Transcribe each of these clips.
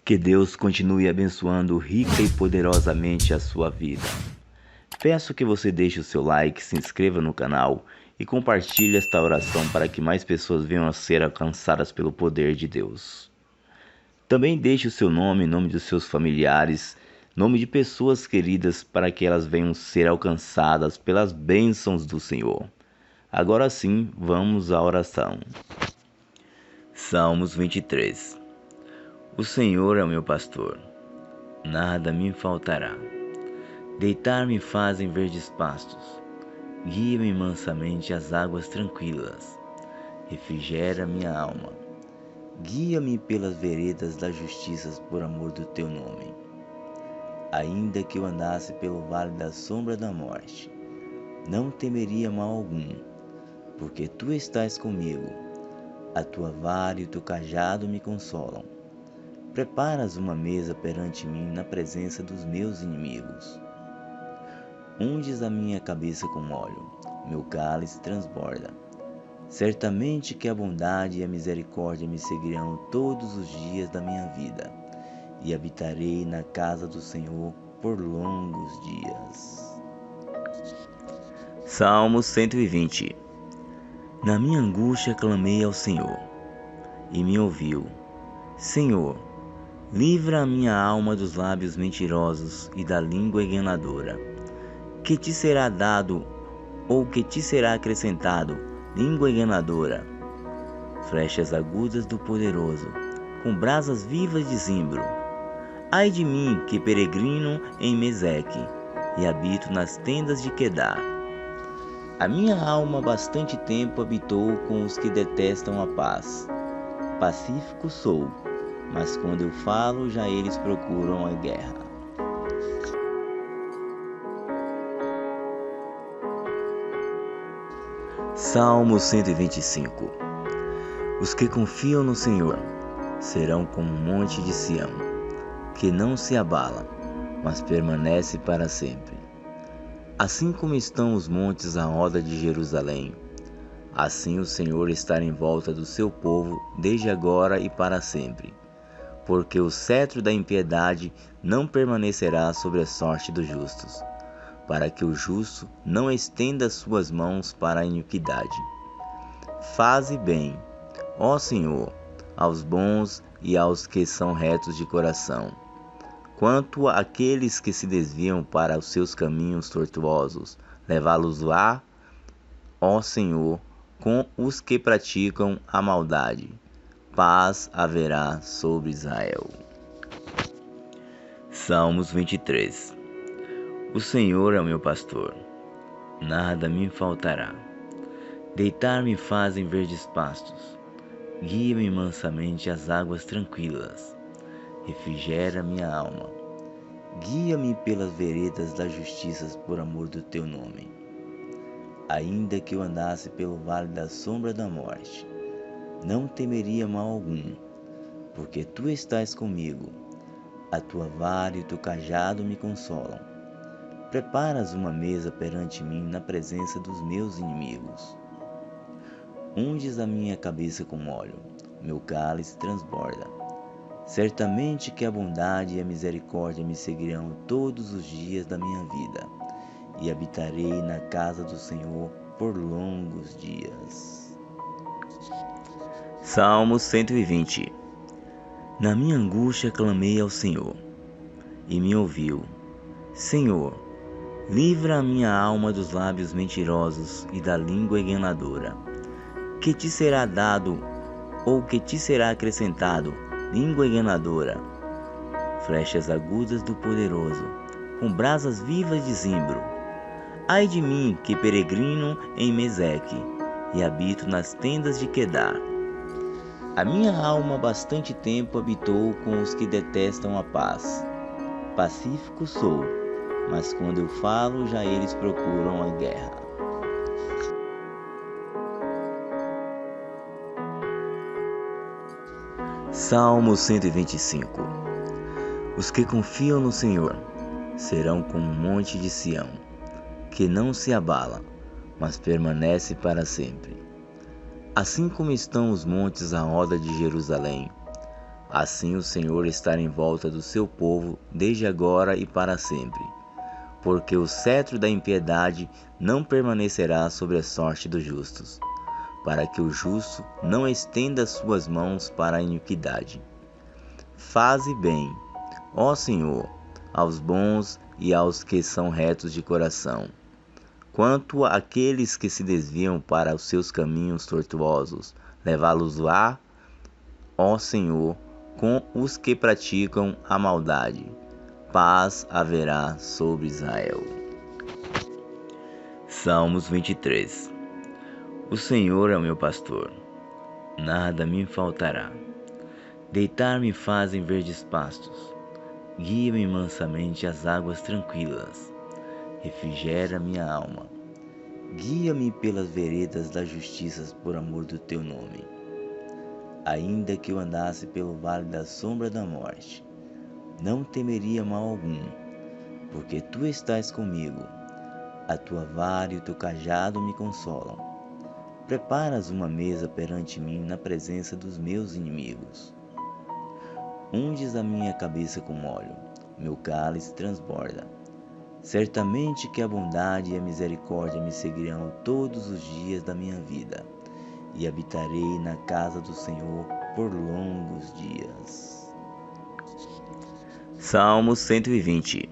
Que Deus continue abençoando rica e poderosamente a sua vida. Peço que você deixe o seu like, se inscreva no canal e compartilhe esta oração para que mais pessoas venham a ser alcançadas pelo poder de Deus. Também deixe o seu nome, nome dos seus familiares, nome de pessoas queridas para que elas venham ser alcançadas pelas bênçãos do Senhor. Agora sim, vamos à oração. Salmos 23. O Senhor é o meu pastor, nada me faltará. Deitar-me faz em verdes pastos, guia-me mansamente às águas tranquilas, refrigera minha alma. Guia-me pelas veredas da justiça por amor do teu nome. Ainda que eu andasse pelo vale da sombra da morte, não temeria mal algum, porque tu estás comigo, a tua vara e o teu cajado me consolam. Preparas uma mesa perante mim na presença dos meus inimigos. Unges a minha cabeça com óleo, meu cálice transborda. Certamente que a bondade e a misericórdia me seguirão todos os dias da minha vida, e habitarei na casa do Senhor por longos dias. Salmo 120. Na minha angústia clamei ao Senhor, e me ouviu. Senhor, livra a minha alma dos lábios mentirosos e da língua enganadora. Que te será dado, ou que te será acrescentado, língua enganadora? Flechas agudas do poderoso, com brasas vivas de zimbro. Ai de mim, que peregrino em Meseque, e habito nas tendas de Quedar. A minha alma bastante tempo habitou com os que detestam a paz. Pacífico sou, mas quando eu falo, já eles procuram a guerra. Salmo 125. Os que confiam no Senhor serão como um monte de Sião, que não se abala, mas permanece para sempre. Assim como estão os montes à roda de Jerusalém, assim o Senhor está em volta do seu povo desde agora e para sempre. Porque o cetro da impiedade não permanecerá sobre a sorte dos justos, para que o justo não estenda suas mãos para a iniquidade. Faze bem, ó Senhor, aos bons e aos que são retos de coração. Quanto àqueles que se desviam para os seus caminhos tortuosos, levá-los-á, ó Senhor, com os que praticam a maldade. Paz haverá sobre Israel. Salmos 23. O Senhor é o meu pastor, nada me faltará. Deitar-me faz em verdes pastos, guia-me mansamente às águas tranquilas, refrigera minha alma. Guia-me pelas veredas da justiça por amor do teu nome. Ainda que eu andasse pelo vale da sombra da morte, não temeria mal algum, porque tu estás comigo, a tua vara e o teu cajado me consolam. Preparas uma mesa perante mim na presença dos meus inimigos. Unges a minha cabeça com óleo, meu cálice transborda. Certamente que a bondade e a misericórdia me seguirão todos os dias da minha vida, e habitarei na casa do Senhor por longos dias. Salmo 120. Na minha angústia clamei ao Senhor, e me ouviu. Senhor, livra a minha alma dos lábios mentirosos e da língua enganadora. Que te será dado, ou que te será acrescentado, língua enganadora? Flechas agudas do poderoso, com brasas vivas de zimbro. Ai de mim, que peregrino em Meseque, e habito nas tendas de Quedar. A minha alma bastante tempo habitou com os que detestam a paz. Pacífico sou, mas quando eu falo, já eles procuram a guerra. Salmo 125. Os que confiam no Senhor serão como um monte de Sião, que não se abala, mas permanece para sempre. Assim como estão os montes à roda de Jerusalém, assim o Senhor estará em volta do seu povo desde agora e para sempre. Porque o cetro da impiedade não permanecerá sobre a sorte dos justos, para que o justo não estenda suas mãos para a iniquidade. Faze bem, ó Senhor, aos bons e aos que são retos de coração. Quanto àqueles que se desviam para os seus caminhos tortuosos, levá-los-á, ó Senhor, com os que praticam a maldade. Paz haverá sobre Israel. Salmos 23. O Senhor é o meu pastor, nada me faltará. Deitar-me faz em verdes pastos, guia-me mansamente às águas tranquilas, refrigera minha alma. Guia-me pelas veredas da justiça por amor do teu nome. Ainda que eu andasse pelo vale da sombra da morte, não temeria mal algum, porque tu estás comigo. A tua vara e o teu cajado me consolam. Preparas uma mesa perante mim na presença dos meus inimigos. Unges a minha cabeça com óleo, meu cálice transborda. Certamente que a bondade e a misericórdia me seguirão todos os dias da minha vida, e habitarei na casa do Senhor por longos dias. Salmo 120.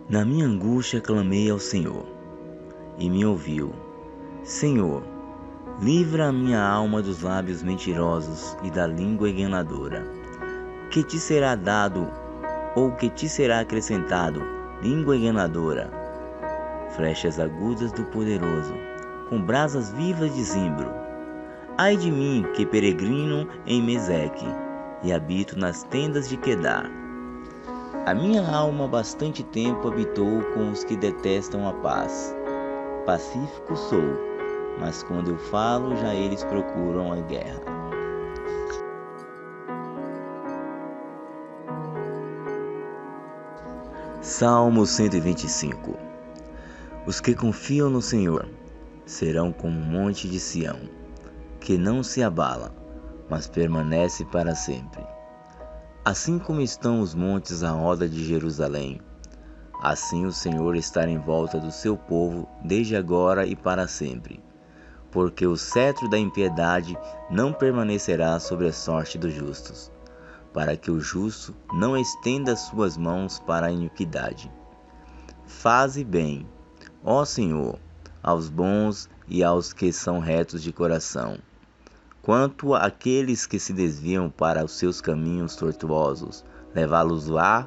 Na minha angústia clamei ao Senhor, e me ouviu. Senhor, livra a minha alma dos lábios mentirosos e da língua enganadora. Que te será dado, ou que te será acrescentado, língua enganadora? Flechas agudas do poderoso, com brasas vivas de zimbro. Ai de mim, que peregrino em Meseque, e habito nas tendas de Quedar. A minha alma bastante tempo habitou com os que detestam a paz. Pacífico sou, mas quando eu falo, já eles procuram a guerra. Salmo 125. Os que confiam no Senhor serão como um monte de Sião, que não se abala, mas permanece para sempre. Assim como estão os montes à roda de Jerusalém, assim o Senhor estará em volta do seu povo desde agora e para sempre. Porque o cetro da impiedade não permanecerá sobre a sorte dos justos, para que o justo não estenda suas mãos para a iniquidade. Faze bem, ó Senhor, aos bons e aos que são retos de coração. Quanto àqueles que se desviam para os seus caminhos tortuosos, levá-los-á,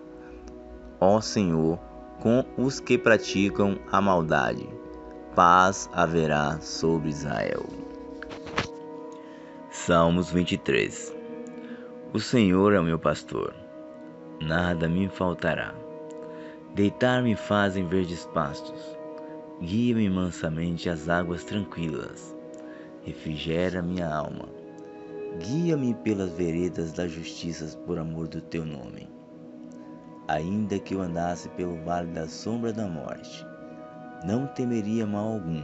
ó Senhor, com os que praticam a maldade. Paz haverá sobre Israel. Salmos 23. O Senhor é o meu pastor, nada me faltará. Deitar-me faz em verdes pastos, guia-me mansamente às águas tranquilas. Refrigera minha alma. Guia-me pelas veredas da justiça por amor do teu nome. Ainda que eu andasse pelo vale da sombra da morte, não temeria mal algum,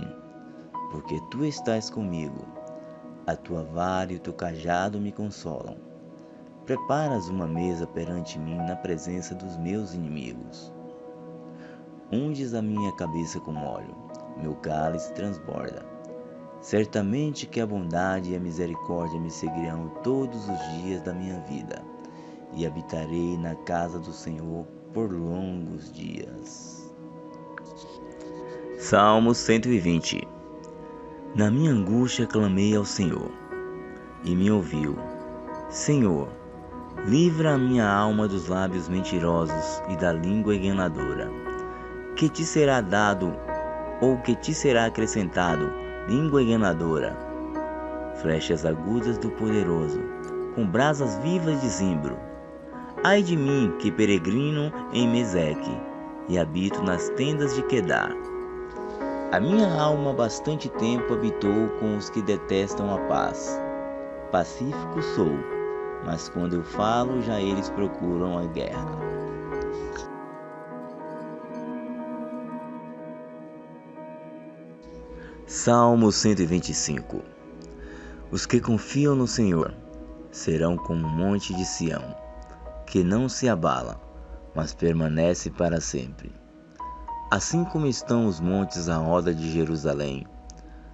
porque tu estás comigo. A tua vara e o teu cajado me consolam. Preparas uma mesa perante mim na presença dos meus inimigos. Unges a minha cabeça com óleo, meu cálice transborda. Certamente que a bondade e a misericórdia me seguirão todos os dias da minha vida, e habitarei na casa do Senhor por longos dias. Salmo 120. Na minha angústia clamei ao Senhor, e me ouviu. Senhor, livra a minha alma dos lábios mentirosos e da língua enganadora. Que te será dado, ou que te será acrescentado, língua enganadora? Flechas agudas do poderoso, com brasas vivas de zimbro. Ai de mim, que peregrino em Meseque, e habito nas tendas de Quedar. A minha alma bastante tempo habitou com os que detestam a paz. Pacífico sou, mas quando eu falo, já eles procuram a guerra. Salmo 125. Os que confiam no Senhor serão como um monte de Sião, que não se abala, mas permanece para sempre. Assim como estão os montes à roda de Jerusalém,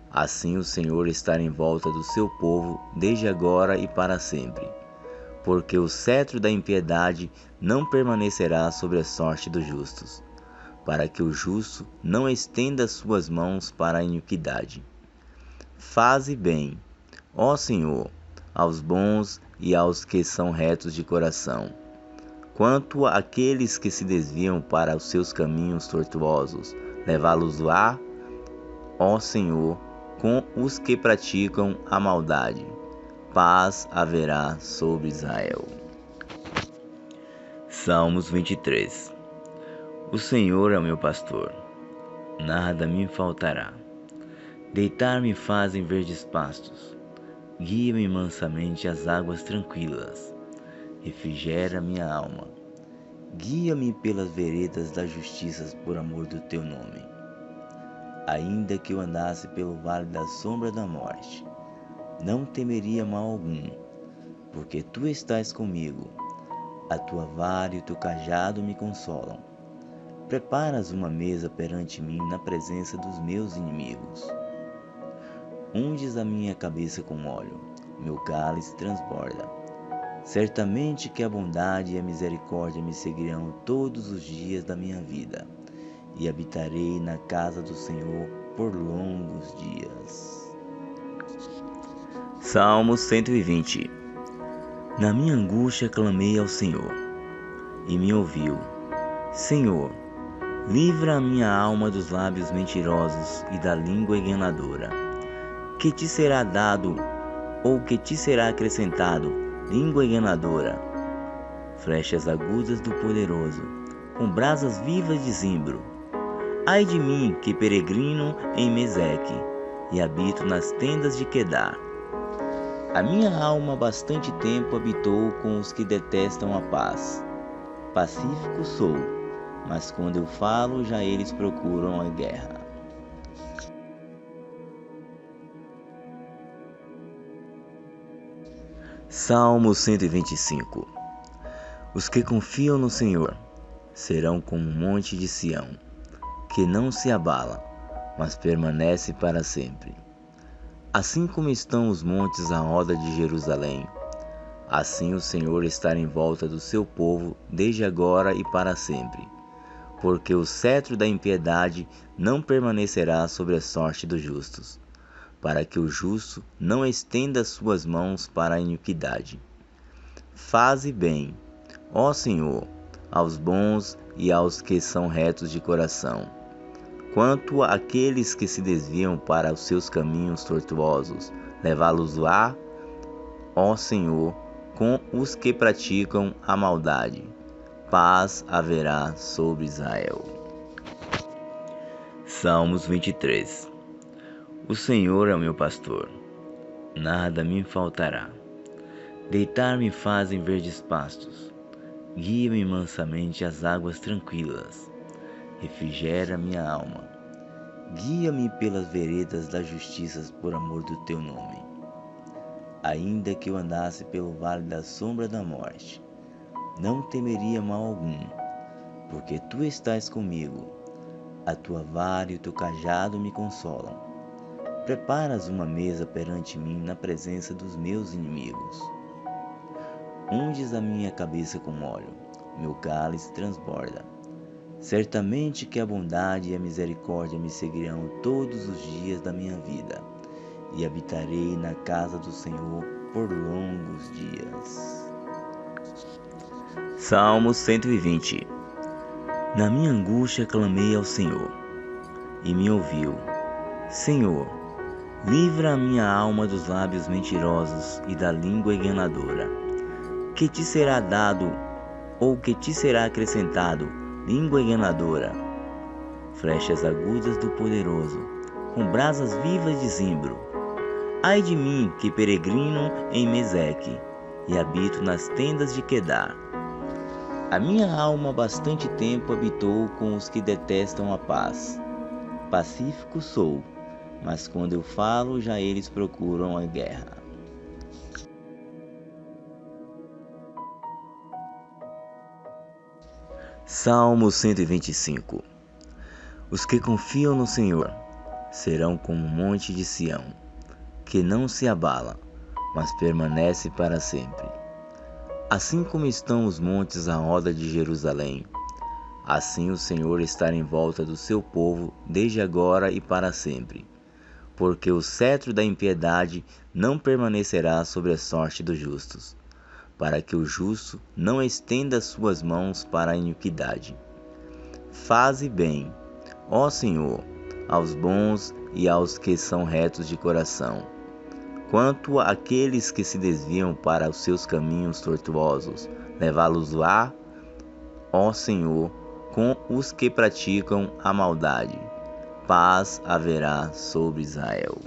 assim o Senhor está em volta do seu povo desde agora e para sempre. Porque o cetro da impiedade não permanecerá sobre a sorte dos justos, para que o justo não estenda suas mãos para a iniquidade. Faze bem, ó Senhor, aos bons e aos que são retos de coração. Quanto àqueles que se desviam para os seus caminhos tortuosos, levá-los-á, ó Senhor, com os que praticam a maldade. Paz haverá sobre Israel. Salmos 23. O Senhor é o meu pastor, nada me faltará. Deitar-me faz em verdes pastos, guia-me mansamente às águas tranquilas, refrigera minha alma. Guia-me pelas veredas da justiça por amor do teu nome. Ainda que eu andasse pelo vale da sombra da morte, não temeria mal algum, porque tu estás comigo, a tua vara e o teu cajado me consolam. Preparas uma mesa perante mim na presença dos meus inimigos. Unges a minha cabeça com óleo, meu cálice transborda. Certamente que a bondade e a misericórdia me seguirão todos os dias da minha vida, e habitarei na casa do Senhor por longos dias. Salmo 120. Na minha angústia clamei ao Senhor, e me ouviu. Senhor, livra a minha alma dos lábios mentirosos e da língua enganadora. Que te será dado, ou que te será acrescentado, língua enganadora? Flechas agudas do poderoso, com brasas vivas de zimbro. Ai de mim, que peregrino em Meseque, e habito nas tendas de Quedar. A minha alma há bastante tempo habitou com os que detestam a paz. Pacífico sou, mas quando eu falo, já eles procuram a guerra. Salmo 125. Os que confiam no Senhor serão como um monte de Sião, que não se abala, mas permanece para sempre. Assim como estão os montes à roda de Jerusalém, assim o Senhor está em volta do seu povo desde agora e para sempre. Porque o cetro da impiedade não permanecerá sobre a sorte dos justos, para que o justo não estenda suas mãos para a iniquidade. Faze bem, ó Senhor, aos bons e aos que são retos de coração. Quanto àqueles que se desviam para os seus caminhos tortuosos, levá-los-á, ó Senhor, com os que praticam a maldade. Paz haverá sobre Israel. Salmos 23. O Senhor é o meu pastor, nada me faltará. Deitar-me faz em verdes pastos, guia-me mansamente às águas tranquilas, refrigera minha alma. Guia-me pelas veredas da justiça por amor do teu nome. Ainda que eu andasse pelo vale da sombra da morte, não temeria mal algum, porque tu estás comigo, a tua vara e o teu cajado me consolam. Preparas uma mesa perante mim na presença dos meus inimigos. Unges a minha cabeça com óleo, meu cálice transborda. Certamente que a bondade e a misericórdia me seguirão todos os dias da minha vida, e habitarei na casa do Senhor por longos dias. Salmo 120. Na minha angústia clamei ao Senhor, e me ouviu. Senhor, livra a minha alma dos lábios mentirosos e da língua enganadora. Que te será dado, ou que te será acrescentado, língua enganadora? Flechas agudas do poderoso, com brasas vivas de zimbro. Ai de mim, que peregrino em Meseque, e habito nas tendas de Quedar. A minha alma há bastante tempo habitou com os que detestam a paz. Pacífico sou, mas quando eu falo, já eles procuram a guerra. Salmo 125. Os que confiam no Senhor serão como o monte de Sião, que não se abala, mas permanece para sempre. Assim como estão os montes à roda de Jerusalém, assim o Senhor está em volta do seu povo desde agora e para sempre. Porque o cetro da impiedade não permanecerá sobre a sorte dos justos, para que o justo não estenda suas mãos para a iniquidade. Faze bem, ó Senhor, aos bons e aos que são retos de coração. Quanto àqueles que se desviam para os seus caminhos tortuosos, levá-los-á, ó Senhor, com os que praticam a maldade. Paz haverá sobre Israel.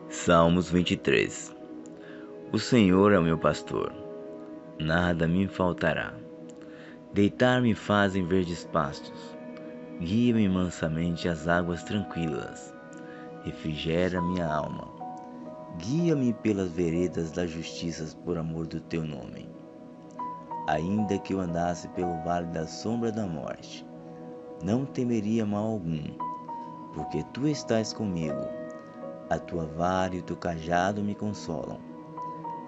Salmos 23. O Senhor é o meu pastor, nada me faltará. Deitar-me faz em verdes pastos, guia-me mansamente às águas tranquilas, refrigera minha alma. Guia-me pelas veredas da justiça por amor do teu nome. Ainda que eu andasse pelo vale da sombra da morte, não temeria mal algum, porque tu estás comigo. A tua vara e o teu cajado me consolam.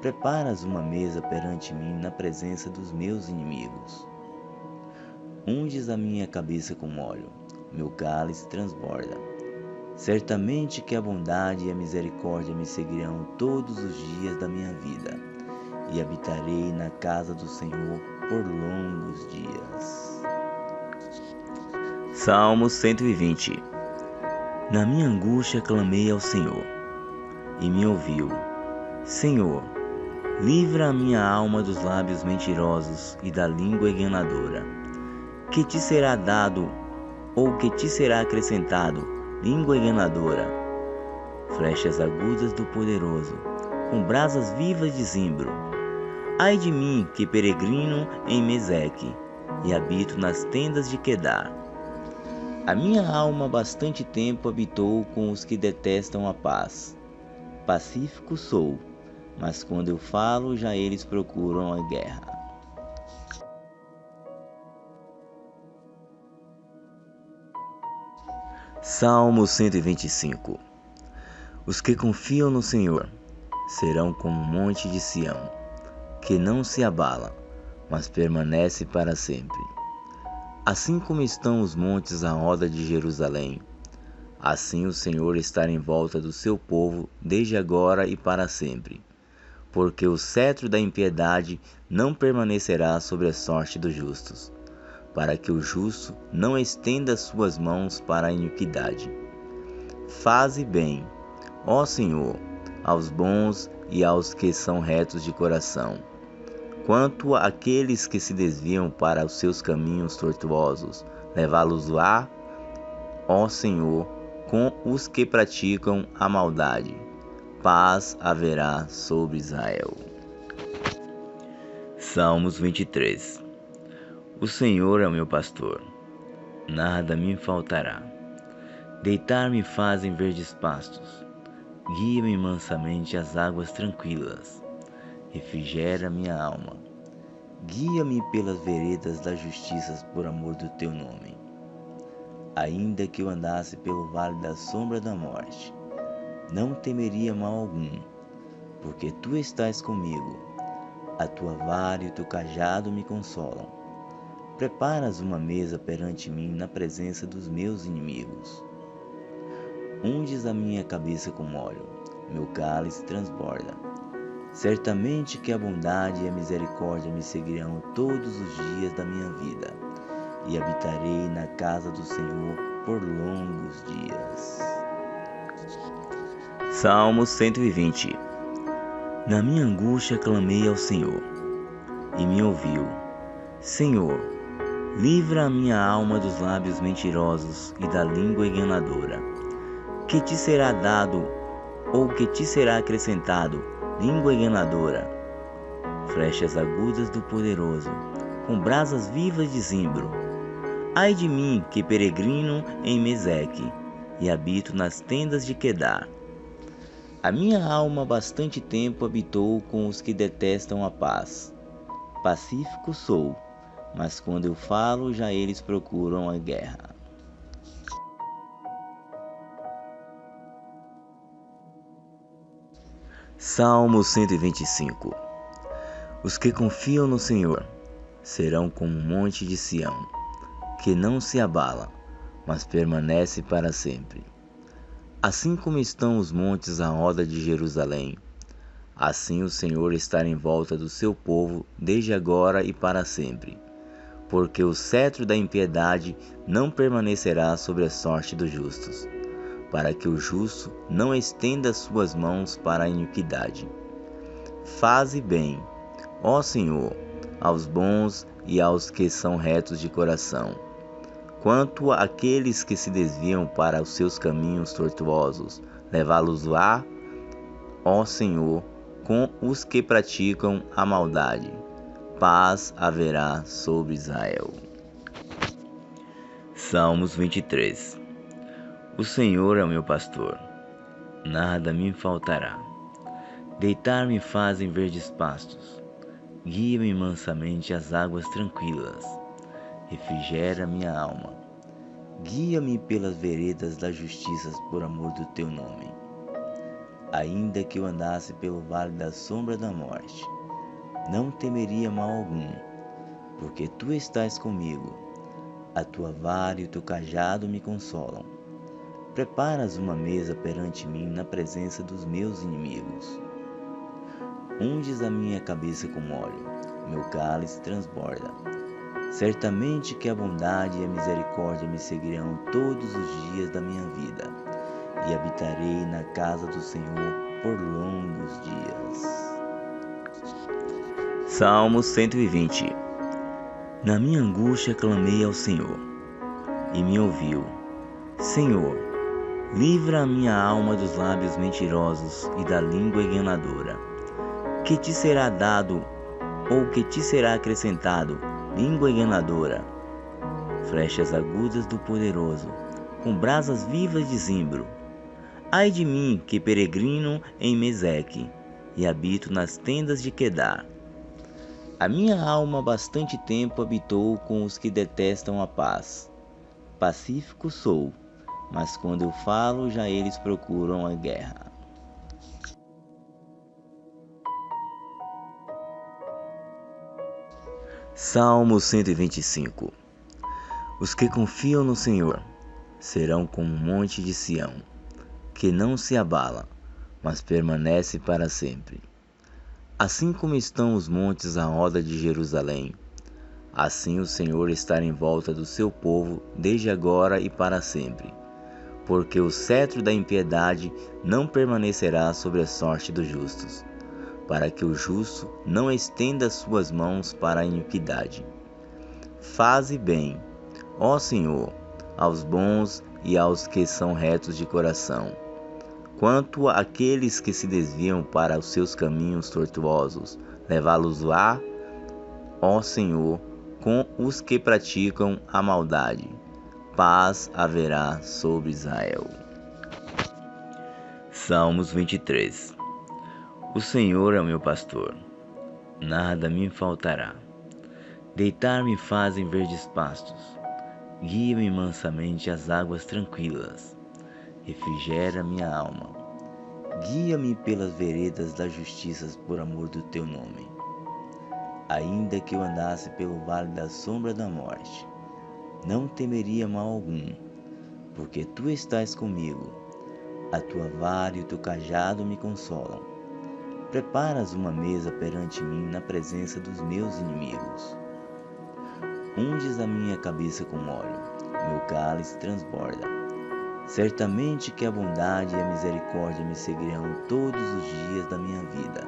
Preparas uma mesa perante mim na presença dos meus inimigos. Unges a minha cabeça com óleo, meu cálice transborda. Certamente que a bondade e a misericórdia me seguirão todos os dias da minha vida, e habitarei na casa do Senhor por longos dias. Salmo 120. Na minha angústia clamei ao Senhor, e me ouviu. Senhor, livra a minha alma dos lábios mentirosos e da língua enganadora. Que te será dado, ou que te será acrescentado, língua enganadora? Flechas agudas do poderoso, com brasas vivas de zimbro. Ai de mim, que peregrino em Meseque, e habito nas tendas de Quedar. A minha alma bastante tempo habitou com os que detestam a paz. Pacífico sou, mas quando eu falo, já eles procuram a guerra. Salmo 125. Os que confiam no Senhor serão como o monte de Sião, que não se abala, mas permanece para sempre. Assim como estão os montes à roda de Jerusalém, assim o Senhor está em volta do seu povo desde agora e para sempre. Porque o cetro da impiedade não permanecerá sobre a sorte dos justos, para que o justo não estenda suas mãos para a iniquidade. Faze bem, ó Senhor, aos bons e aos que são retos de coração. Quanto àqueles que se desviam para os seus caminhos tortuosos, levá-los-á, ó Senhor, com os que praticam a maldade. Paz haverá sobre Israel. Salmos 23. O Senhor é o meu pastor, nada me faltará. Deitar-me faz em verdes pastos, guia-me mansamente às águas tranquilas. Refrigera minha alma. Guia-me pelas veredas da justiça por amor do teu nome. Ainda que eu andasse pelo vale da sombra da morte, não temeria mal algum, porque tu estás comigo. A tua vara e o teu cajado me consolam. Preparas uma mesa perante mim na presença dos meus inimigos. Unges a minha cabeça com óleo, meu cálice transborda. Certamente que a bondade e a misericórdia me seguirão todos os dias da minha vida, e habitarei na casa do Senhor por longos dias. Salmo 120. Na minha angústia clamei ao Senhor, e me ouviu. Senhor, livra a minha alma dos lábios mentirosos e da língua enganadora. Que te será dado, ou que te será acrescentado, língua enganadora? Flechas agudas do poderoso, com brasas vivas de zimbro. Ai de mim, que peregrino em Meseque, e habito nas tendas de Quedar. A minha alma há bastante tempo habitou com os que detestam a paz. Pacífico sou, mas quando eu falo, já eles procuram a guerra. Salmo 125. Os que confiam no Senhor serão como um monte de Sião, que não se abala, mas permanece para sempre. Assim como estão os montes à roda de Jerusalém, assim o Senhor está em volta do seu povo desde agora e para sempre. Porque o cetro da impiedade não permanecerá sobre a sorte dos justos, para que o justo não estenda suas mãos para a iniquidade. Faze bem, ó Senhor, aos bons e aos que são retos de coração. Quanto àqueles que se desviam para os seus caminhos tortuosos, levá-los-á, ó Senhor, com os que praticam a maldade. Paz haverá sobre Israel. Salmos 23. O Senhor é o meu pastor, nada me faltará. Deitar-me faz em verdes pastos, guia-me mansamente às águas tranquilas, refrigera minha alma. Guia-me pelas veredas da justiça por amor do teu nome. Ainda que eu andasse pelo vale da sombra da morte, não temeria mal algum, porque tu estás comigo. A tua vara e o teu cajado me consolam. Preparas uma mesa perante mim na presença dos meus inimigos. Unges a minha cabeça com óleo, meu cálice transborda. Certamente que a bondade e a misericórdia me seguirão todos os dias da minha vida, e habitarei na casa do Senhor por longos dias. Salmo 120. Na minha angústia clamei ao Senhor, e me ouviu. Senhor, livra a minha alma dos lábios mentirosos e da língua enganadora. Que te será dado, ou que te será acrescentado, língua enganadora? Flechas agudas do poderoso, com brasas vivas de zimbro. Ai de mim, que peregrino em Meseque, e habito nas tendas de Quedar. A minha alma há bastante tempo habitou com os que detestam a paz. Pacífico sou, mas quando eu falo, já eles procuram a guerra. Salmo 125. Os que confiam no Senhor serão como um monte de Sião, que não se abala, mas permanece para sempre. Assim como estão os montes à roda de Jerusalém, assim o Senhor está em volta do seu povo desde agora e para sempre. Porque o cetro da impiedade não permanecerá sobre a sorte dos justos, para que o justo não estenda suas mãos para a iniquidade. Faze bem, ó Senhor, aos bons e aos que são retos de coração. Quanto àqueles que se desviam para os seus caminhos tortuosos, levá-los-á, ó Senhor, com os que praticam a maldade. Paz haverá sobre Israel. Salmos 23. O Senhor é o meu pastor, nada me faltará. Deitar-me faz em verdes pastos, guia-me mansamente às águas tranquilas. Refrigera minha alma. Guia-me pelas veredas da justiça por amor do teu nome. Ainda que eu andasse pelo vale da sombra da morte, não temeria mal algum, porque tu estás comigo. A tua vara e o teu cajado me consolam. Preparas uma mesa perante mim na presença dos meus inimigos. Unges a minha cabeça com óleo, meu cálice transborda. Certamente que a bondade e a misericórdia me seguirão todos os dias da minha vida,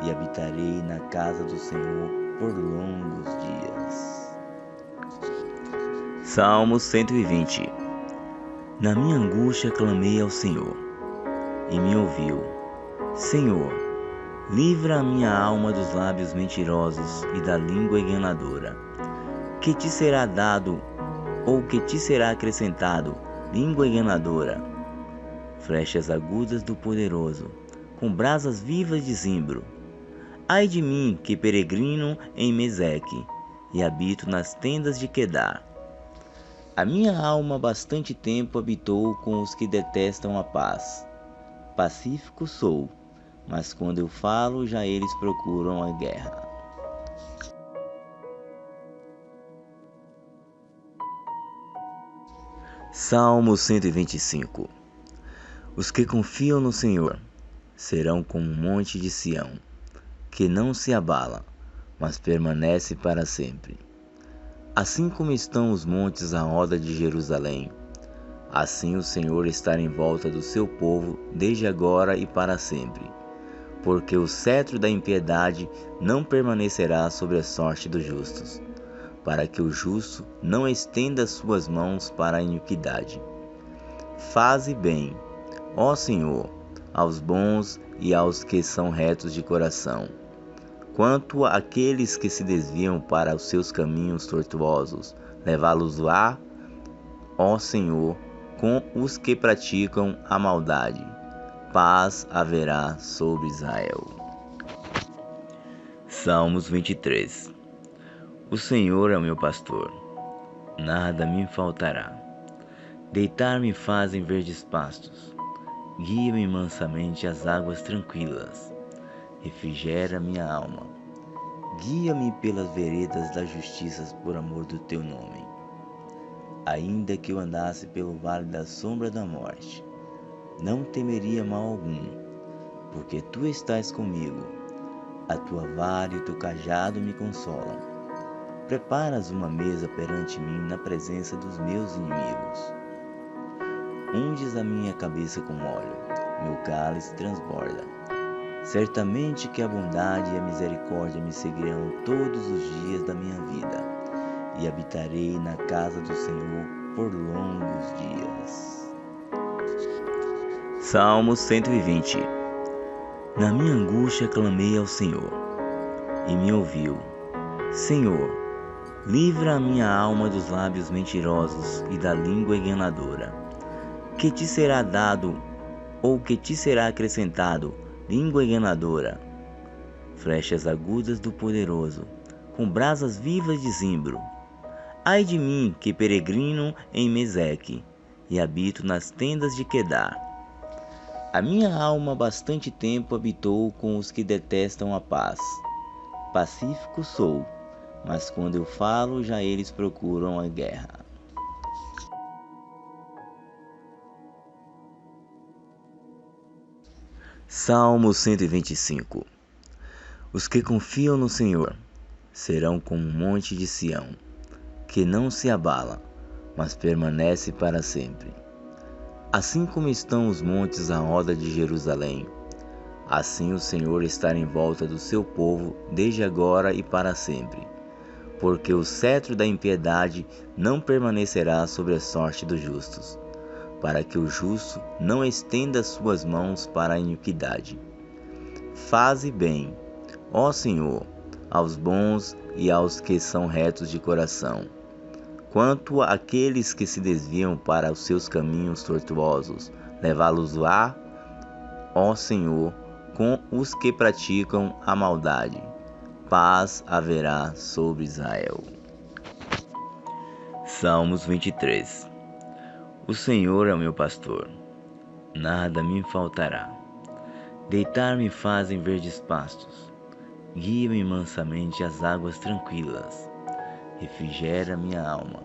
e habitarei na casa do Senhor por longos dias. Salmo 120. Na minha angústia clamei ao Senhor, e me ouviu. Senhor, livra a minha alma dos lábios mentirosos e da língua enganadora. Que te será dado, ou que te será acrescentado, língua enganadora, flechas agudas do poderoso, com brasas vivas de zimbro. Ai de mim, que peregrino em Meseque, e habito nas tendas de Quedar. A minha alma bastante tempo habitou com os que detestam a paz. Pacífico sou, mas quando eu falo, já eles procuram a guerra. Salmo 125. Os que confiam no Senhor serão como um monte de Sião, que não se abala, mas permanece para sempre. Assim como estão os montes à roda de Jerusalém, assim o Senhor está em volta do seu povo desde agora e para sempre. Porque o cetro da impiedade não permanecerá sobre a sorte dos justos, para que o justo não estenda suas mãos para a iniquidade. Faze bem, ó Senhor, aos bons e aos que são retos de coração. Quanto àqueles que se desviam para os seus caminhos tortuosos, levá-los-á, ó Senhor, com os que praticam a maldade. Paz haverá sobre Israel. Salmos 23. O Senhor é o meu pastor, nada me faltará. Deitar-me faz em verdes pastos, guia-me mansamente às águas tranquilas. Refrigera minha alma. Guia-me pelas veredas da justiça por amor do teu nome. Ainda que eu andasse pelo vale da sombra da morte, não temeria mal algum, porque tu estás comigo. A tua vara e o teu cajado me consolam. Preparas uma mesa perante mim na presença dos meus inimigos. Unges a minha cabeça com óleo, meu cálice transborda. Certamente que a bondade e a misericórdia me seguirão todos os dias da minha vida, e habitarei na casa do Senhor por longos dias. Salmo 120. Na minha angústia clamei ao Senhor, e me ouviu. Senhor, livra a minha alma dos lábios mentirosos e da língua enganadora. Que te será dado, ou que te será acrescentado, língua enganadora? Flechas agudas do poderoso, com brasas vivas de zimbro. Ai de mim, que peregrino em Meseque, e habito nas tendas de Quedar. A minha alma bastante tempo habitou com os que detestam a paz. Pacífico sou, mas quando eu falo, já eles procuram a guerra. Salmo 125. Os que confiam no Senhor serão como um monte de Sião, que não se abala, mas permanece para sempre. Assim como estão os montes à roda de Jerusalém, assim o Senhor está em volta do seu povo desde agora e para sempre. Porque o cetro da impiedade não permanecerá sobre a sorte dos justos, para que o justo não estenda suas mãos para a iniquidade. Faze bem, ó Senhor, aos bons e aos que são retos de coração. Quanto àqueles que se desviam para os seus caminhos tortuosos, levá-los-á, ó Senhor, com os que praticam a maldade. Paz haverá sobre Israel. Salmos 23. O Senhor é o meu pastor, nada me faltará. Deitar-me faz em verdes pastos, guia-me mansamente às águas tranquilas. Refrigera minha alma.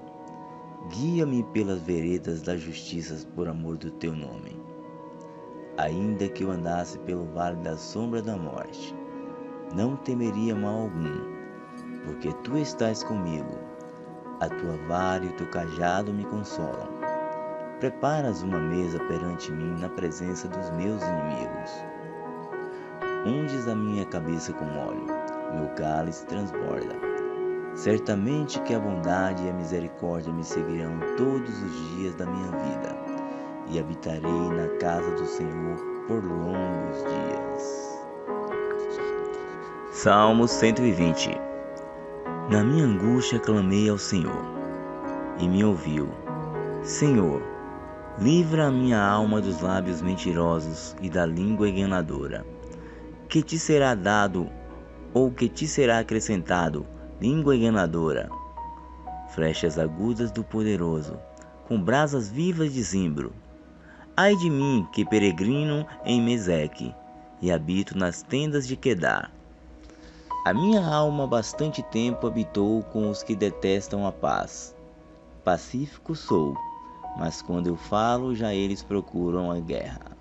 Guia-me pelas veredas da justiça por amor do teu nome. Ainda que eu andasse pelo vale da sombra da morte, não temeria mal algum, porque tu estás comigo. A tua vara e o teu cajado me consolam. Preparas uma mesa perante mim na presença dos meus inimigos. Unges a minha cabeça com óleo, meu cálice transborda. Certamente que a bondade e a misericórdia me seguirão todos os dias da minha vida, e habitarei na casa do Senhor por longos dias. Salmo 120. Na minha angústia clamei ao Senhor, e me ouviu. Senhor, Livra a minha alma dos lábios mentirosos e da língua enganadora. Que te será dado ou que te será acrescentado, língua enganadora? Flechas agudas do poderoso, com brasas vivas de zimbro. Ai de mim, que peregrino em Meseque, e habito nas tendas de Quedar. A minha alma bastante tempo habitou com os que detestam a paz. Pacífico sou, mas quando eu falo, já eles procuram a guerra.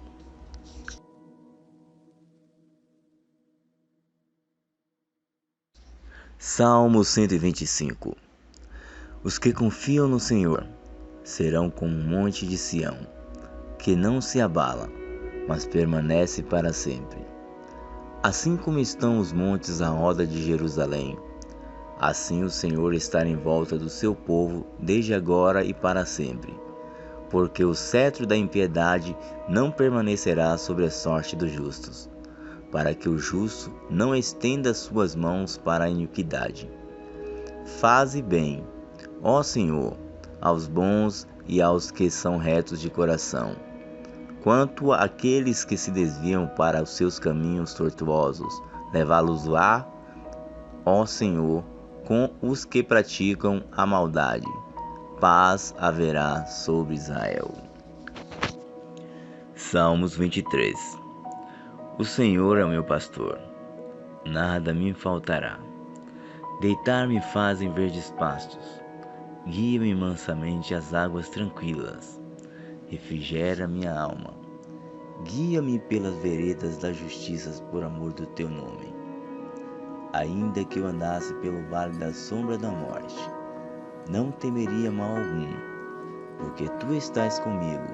Salmo 125. Os que confiam no Senhor serão como um monte de Sião, que não se abala, mas permanece para sempre. Assim como estão os montes à roda de Jerusalém, assim o Senhor está em volta do seu povo desde agora e para sempre. Porque o cetro da impiedade não permanecerá sobre a sorte dos justos, para que o justo não estenda suas mãos para a iniquidade. Faze bem, ó Senhor, aos bons e aos que são retos de coração. Quanto àqueles que se desviam para os seus caminhos tortuosos, levá-los-á, ó Senhor, com os que praticam a maldade. Paz haverá sobre Israel. Salmos 23. O Senhor é o meu pastor, nada me faltará. Deitar-me faz em verdes pastos, guia-me mansamente às águas tranquilas. Refrigera minha alma. Guia-me pelas veredas da justiça por amor do teu nome. Ainda que eu andasse pelo vale da sombra da morte, não temeria mal algum, porque tu estás comigo.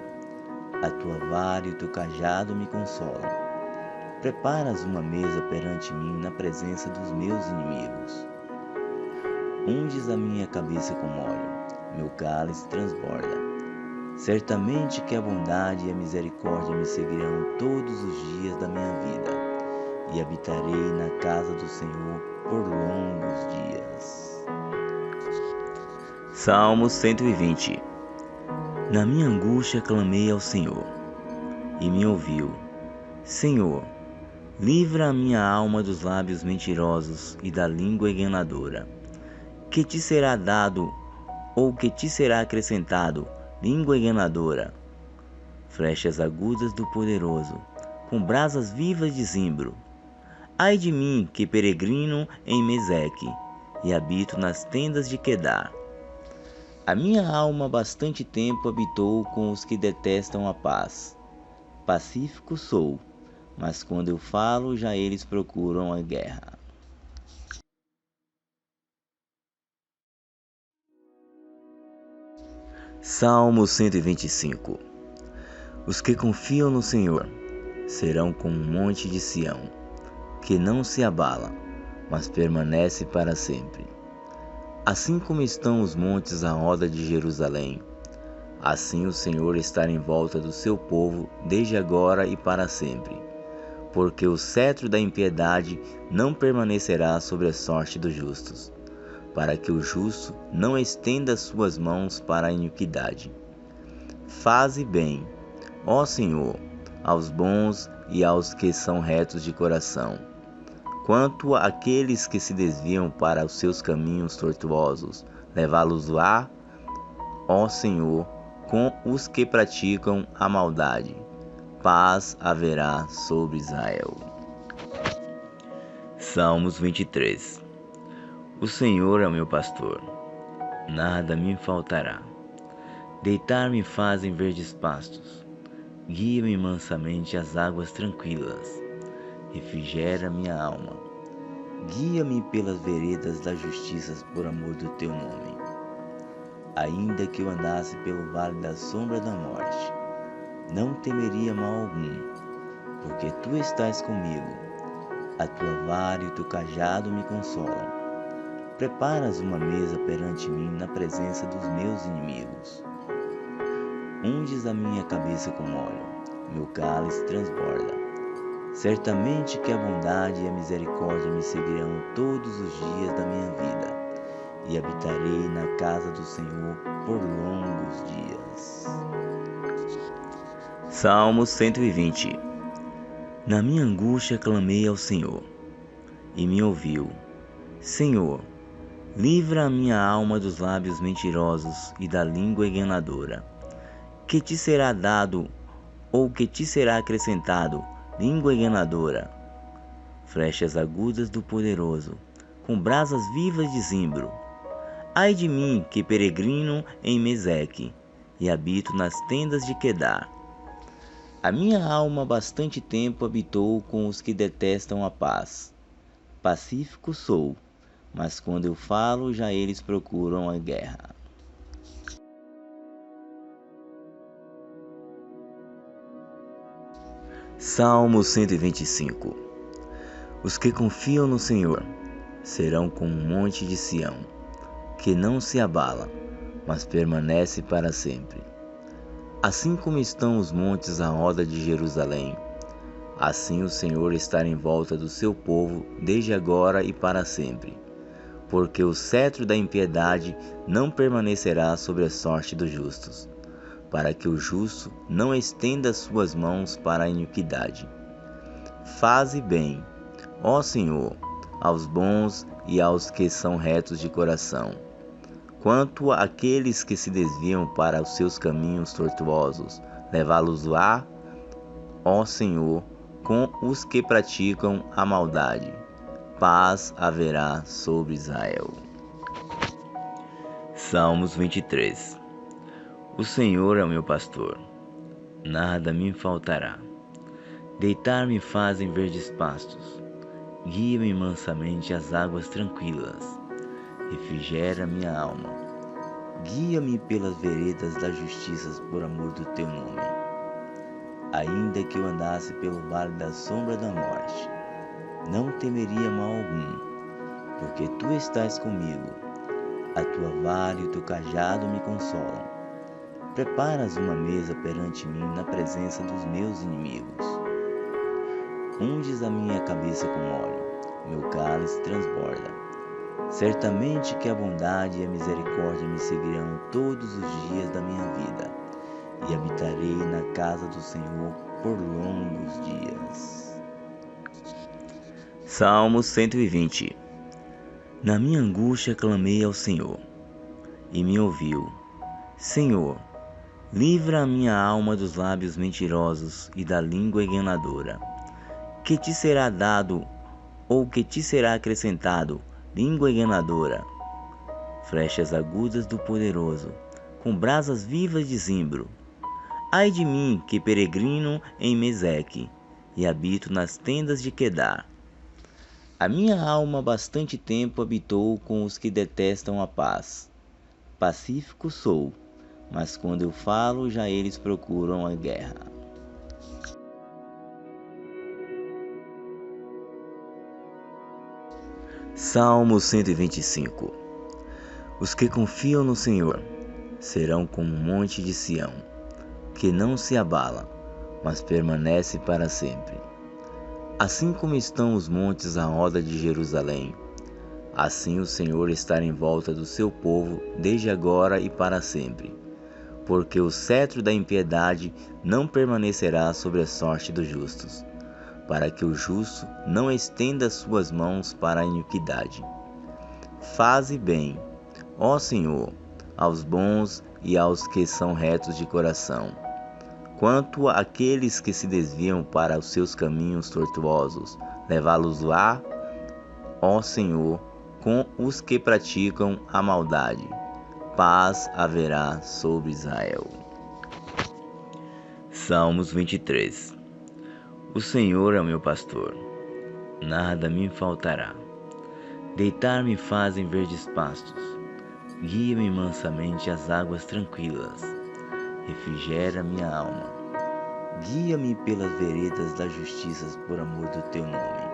A tua vara e o teu cajado me consolam. Preparas uma mesa perante mim na presença dos meus inimigos. Unges a minha cabeça com óleo, meu cálice transborda. Certamente que a bondade e a misericórdia me seguirão todos os dias da minha vida, e habitarei na casa do Senhor por longos dias. Salmo 120. Na minha angústia clamei ao Senhor, e me ouviu. Senhor, livra a minha alma dos lábios mentirosos e da língua enganadora. Que te será dado ou que te será acrescentado, língua enganadora? Flechas agudas do poderoso, com brasas vivas de zimbro. Ai de mim, que peregrino em Meseque, e habito nas tendas de Quedar. A minha alma bastante tempo habitou com os que detestam a paz. Pacífico sou, mas quando eu falo, já eles procuram a guerra. Salmo 125. Os que confiam no Senhor serão como um monte de Sião, que não se abala, mas permanece para sempre. Assim como estão os montes à roda de Jerusalém, assim o Senhor está em volta do seu povo desde agora e para sempre. Porque o cetro da impiedade não permanecerá sobre a sorte dos justos, para que o justo não estenda suas mãos para a iniquidade. Faze bem, ó Senhor, aos bons e aos que são retos de coração. Quanto àqueles que se desviam para os seus caminhos tortuosos, levá-los-á, ó Senhor, com os que praticam a maldade. Paz haverá sobre Israel. Salmos 23. O Senhor é o meu pastor, nada me faltará. Deitar-me faz em verdes pastos, guia-me mansamente às águas tranquilas. Refrigera minha alma. Guia-me pelas veredas da justiça por amor do teu nome. Ainda que eu andasse pelo vale da sombra da morte, não temeria mal algum, porque tu estás comigo. A tua vara e o teu cajado me consolam. Preparas uma mesa perante mim na presença dos meus inimigos. Unges a minha cabeça com óleo, meu cálice transborda. Certamente que a bondade e a misericórdia me seguirão todos os dias da minha vida, e habitarei na casa do Senhor por longos dias. Salmo 120. Na minha angústia clamei ao Senhor, e me ouviu. Senhor, livra a minha alma dos lábios mentirosos e da língua enganadora. Que te será dado, ou que te será acrescentado, língua enganadora? Flechas agudas do poderoso, com brasas vivas de zimbro. Ai de mim, que peregrino em Meseque, e habito nas tendas de Quedar. A minha alma bastante tempo habitou com os que detestam a paz. Pacífico sou, mas quando eu falo, já eles procuram a guerra. Salmo 125. Os que confiam no Senhor serão como um monte de Sião, que não se abala, mas permanece para sempre. Assim como estão os montes à roda de Jerusalém, assim o Senhor está em volta do seu povo desde agora e para sempre. Porque o cetro da impiedade não permanecerá sobre a sorte dos justos, para que o justo não estenda suas mãos para a iniquidade. Faze bem, ó Senhor, aos bons e aos que são retos de coração. Quanto àqueles que se desviam para os seus caminhos tortuosos, levá-los-á, ó Senhor, com os que praticam a maldade. Paz haverá sobre Israel. Salmos 23. O Senhor é o meu pastor, nada me faltará. Deitar-me faz em verdes pastos, guia-me mansamente às águas tranquilas. Refrigera minha alma. Guia-me pelas veredas da justiça por amor do teu nome. Ainda que eu andasse pelo vale da sombra da morte, não temeria mal algum, porque tu estás comigo. A tua vara e o teu cajado me consolam. Preparas uma mesa perante mim na presença dos meus inimigos. Unges a minha cabeça com óleo, meu cálice transborda. Certamente que a bondade e a misericórdia me seguirão todos os dias da minha vida, e habitarei na casa do Senhor por longos dias. Salmo 120. Na minha angústia clamei ao Senhor, e me ouviu. Senhor, livra a minha alma dos lábios mentirosos e da língua enganadora. Que te será dado, ou que te será acrescentado, língua enganadora? Flechas agudas do poderoso, com brasas vivas de zimbro. Ai de mim, que peregrino em Meseque, e habito nas tendas de Quedar. A minha alma bastante tempo habitou com os que detestam a paz. Pacífico sou, mas quando eu falo, já eles procuram a guerra. Salmo 125. Os que confiam no Senhor serão como um monte de Sião, que não se abala, mas permanece para sempre. Assim como estão os montes à roda de Jerusalém, assim o Senhor está em volta do seu povo desde agora e para sempre. Porque o cetro da impiedade não permanecerá sobre a sorte dos justos, para que o justo não estenda suas mãos para a iniquidade. Faze bem, ó Senhor, aos bons e aos que são retos de coração. Quanto àqueles que se desviam para os seus caminhos tortuosos, levá-los-á, ó Senhor, com os que praticam a maldade. Paz haverá sobre Israel. Salmos 23. O Senhor é o meu pastor, nada me faltará. Deitar-me faz em verdes pastos, guia-me mansamente às águas tranquilas. Refrigera minha alma. Guia-me pelas veredas da justiça por amor do teu nome.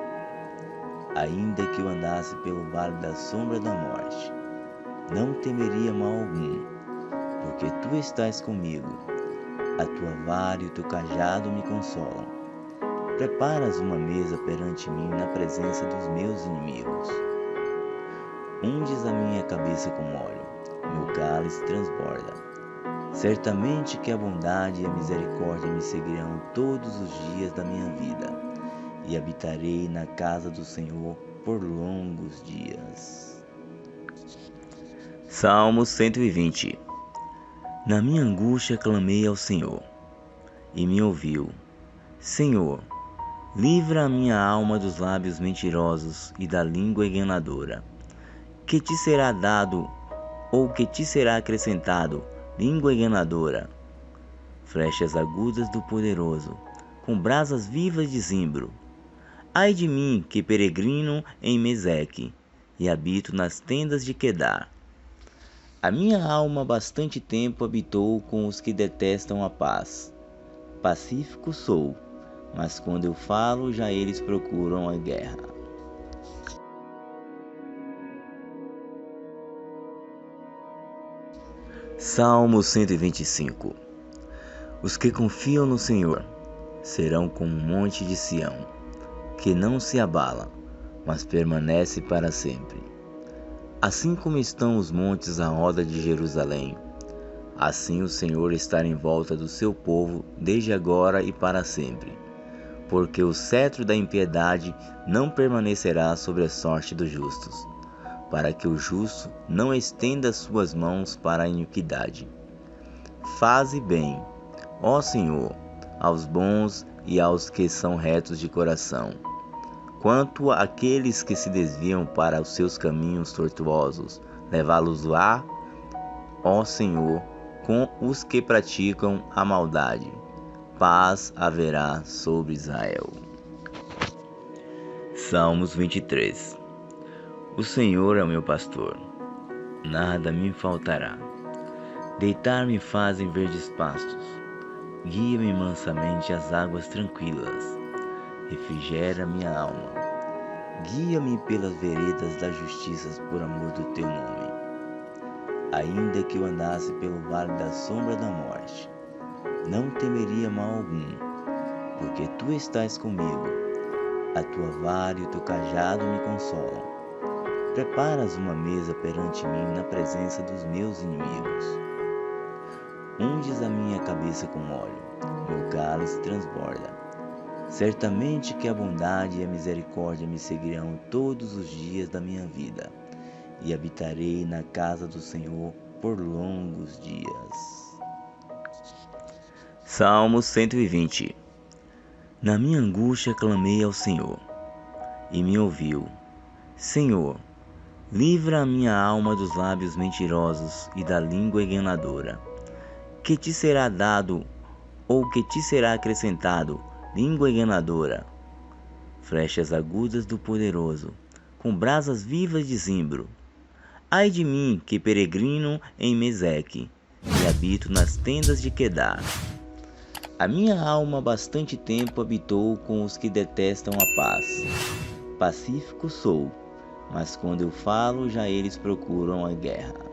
Ainda que eu andasse pelo vale da sombra da morte, não temeria mal algum, porque tu estás comigo. A tua vara e o teu cajado me consolam. Preparas uma mesa perante mim na presença dos meus inimigos. Unges a minha cabeça com óleo, meu cálice transborda. Certamente que a bondade e a misericórdia me seguirão todos os dias da minha vida, e habitarei na casa do Senhor por longos dias. Salmo 120. Na minha angústia clamei ao Senhor, e me ouviu. Senhor, livra a minha alma dos lábios mentirosos e da língua enganadora. Que te será dado, ou que te será acrescentado, língua enganadora? Flechas agudas do poderoso, com brasas vivas de zimbro. Ai de mim, que peregrino em Meseque, e habito nas tendas de Quedar. A minha alma bastante tempo habitou com os que detestam a paz. Pacífico sou, mas quando eu falo, já eles procuram a guerra. Salmo 125. Os que confiam no Senhor serão como um monte de Sião, que não se abala, mas permanece para sempre. Assim como estão os montes à roda de Jerusalém, assim o Senhor está em volta do seu povo desde agora e para sempre. Porque o cetro da impiedade não permanecerá sobre a sorte dos justos, para que o justo não estenda suas mãos para a iniquidade. Faze bem, ó Senhor, aos bons e aos que são retos de coração. Quanto àqueles que se desviam para os seus caminhos tortuosos, levá-los-á, ó Senhor, com os que praticam a maldade. Paz haverá sobre Israel. Salmos 23. O Senhor é o meu pastor, nada me faltará. Deitar-me faz em verdes pastos, guia-me mansamente às águas tranquilas, refrigera minha alma. Guia-me pelas veredas da justiça por amor do teu nome. Ainda que eu andasse pelo vale da sombra da morte, não temeria mal algum, porque tu estás comigo. A tua vara e o teu cajado me consolam. Preparas uma mesa perante mim na presença dos meus inimigos. Unges a minha cabeça com óleo, meu cálice transborda. Certamente que a bondade e a misericórdia me seguirão todos os dias da minha vida, e habitarei na casa do Senhor por longos dias. Salmo 120. Na minha angústia clamei ao Senhor, e me ouviu. Senhor, livra a minha alma dos lábios mentirosos e da língua enganadora. Que te será dado, ou que te será acrescentado, língua enganadora? Flechas agudas do poderoso, com brasas vivas de zimbro. Ai de mim, que peregrino em Meseque, e habito nas tendas de Quedar. A minha alma bastante tempo habitou com os que detestam a paz. Pacífico sou, mas quando eu falo, já eles procuram a guerra.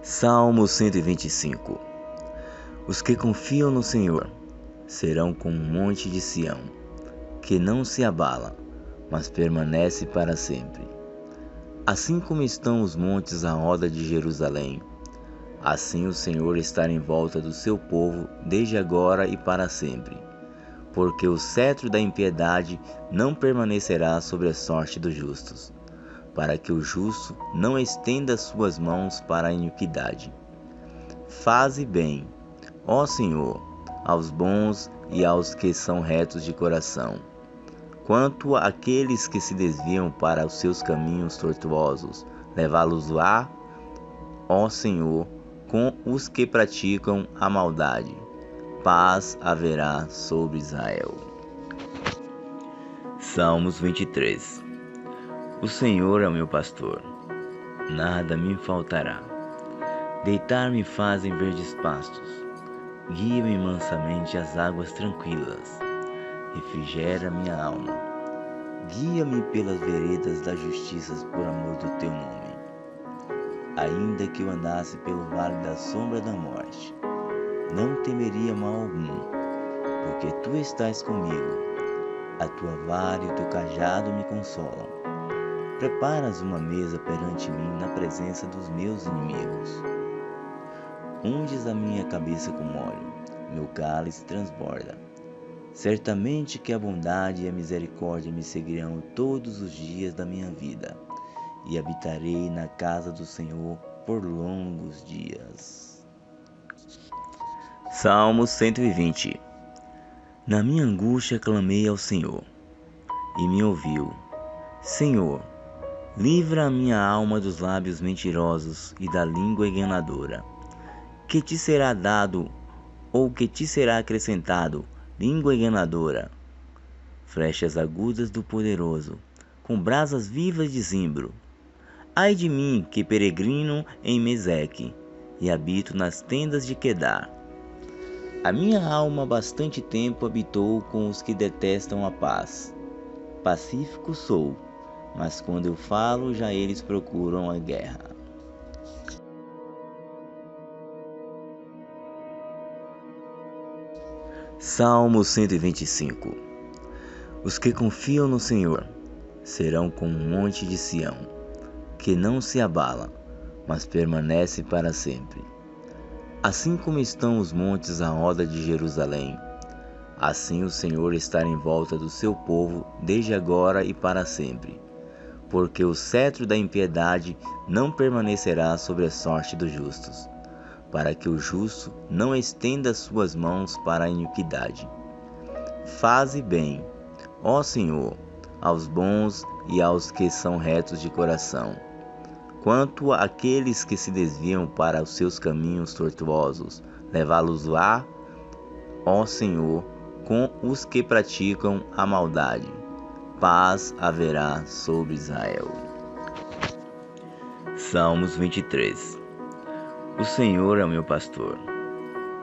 Salmo 125. Os que confiam no Senhor serão como um monte de Sião, que não se abala, mas permanece para sempre. Assim como estão os montes à roda de Jerusalém, assim o Senhor está em volta do seu povo desde agora e para sempre. Porque o cetro da impiedade não permanecerá sobre a sorte dos justos, para que o justo não estenda suas mãos para a iniquidade. Faze bem, ó Senhor, aos bons e aos que são retos de coração. Quanto àqueles que se desviam para os seus caminhos tortuosos, levá-los-á, ó Senhor, com os que praticam a maldade. Paz haverá sobre Israel. Salmos 23. O Senhor é o meu pastor, nada me faltará. Deitar-me faz em verdes pastos, guia-me mansamente às águas tranquilas, refrigera minha alma. Guia-me pelas veredas da justiça por amor do teu nome. Ainda que eu andasse pelo vale da sombra da morte, não temeria mal algum, porque tu estás comigo. A tua vara e o teu cajado me consolam. Preparas uma mesa perante mim na presença dos meus inimigos. Unges a minha cabeça com óleo, meu cálice transborda. Certamente que a bondade e a misericórdia me seguirão todos os dias da minha vida, e habitarei na casa do Senhor por longos dias. Salmo 120. Na minha angústia clamei ao Senhor, e me ouviu. Senhor, livra a minha alma dos lábios mentirosos e da língua enganadora. Que te será dado, ou que te será acrescentado, língua enganadora? Flechas agudas do poderoso, com brasas vivas de zimbro. Ai de mim, que peregrino em Meseque, e habito nas tendas de Quedar. A minha alma bastante tempo habitou com os que detestam a paz. Pacífico sou, mas quando eu falo, já eles procuram a guerra. Salmo 125. Os que confiam no Senhor serão como um monte de Sião, que não se abala, mas permanece para sempre. Assim como estão os montes à roda de Jerusalém, assim o Senhor está em volta do seu povo desde agora e para sempre. Porque o cetro da impiedade não permanecerá sobre a sorte dos justos, para que o justo não estenda suas mãos para a iniquidade. Faze bem, ó Senhor, aos bons e aos que são retos de coração. Quanto àqueles que se desviam para os seus caminhos tortuosos, levá-los-á, ó Senhor, com os que praticam a maldade. Paz haverá sobre Israel. Salmos 23. O Senhor é o meu pastor,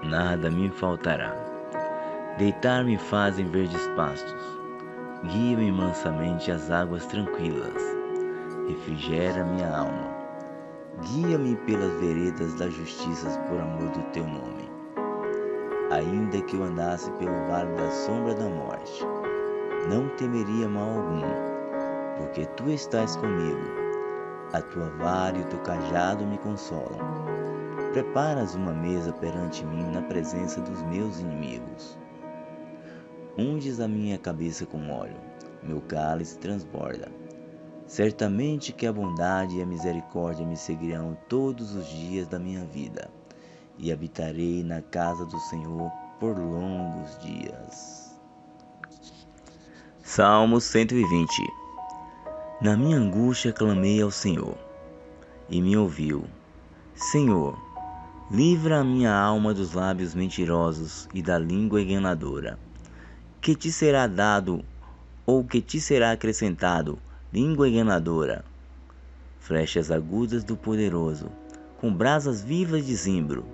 nada me faltará. Deitar-me faz em verdes pastos, guia-me mansamente às águas tranquilas, refrigera minha alma. Guia-me pelas veredas da justiça por amor do teu nome. Ainda que eu andasse pelo vale da sombra da morte, não temeria mal algum, porque tu estás comigo. A tua vara e o teu cajado me consolam. Preparas uma mesa perante mim na presença dos meus inimigos. Unges a minha cabeça com óleo, meu cálice transborda. Certamente que a bondade e a misericórdia me seguirão todos os dias da minha vida, e habitarei na casa do Senhor por longos dias. Salmo 120. Na minha angústia clamei ao Senhor, e me ouviu. Senhor, livra a minha alma dos lábios mentirosos e da língua enganadora. Que te será dado, ou que te será acrescentado, língua enganadora? Flechas agudas do poderoso, com brasas vivas de zimbro.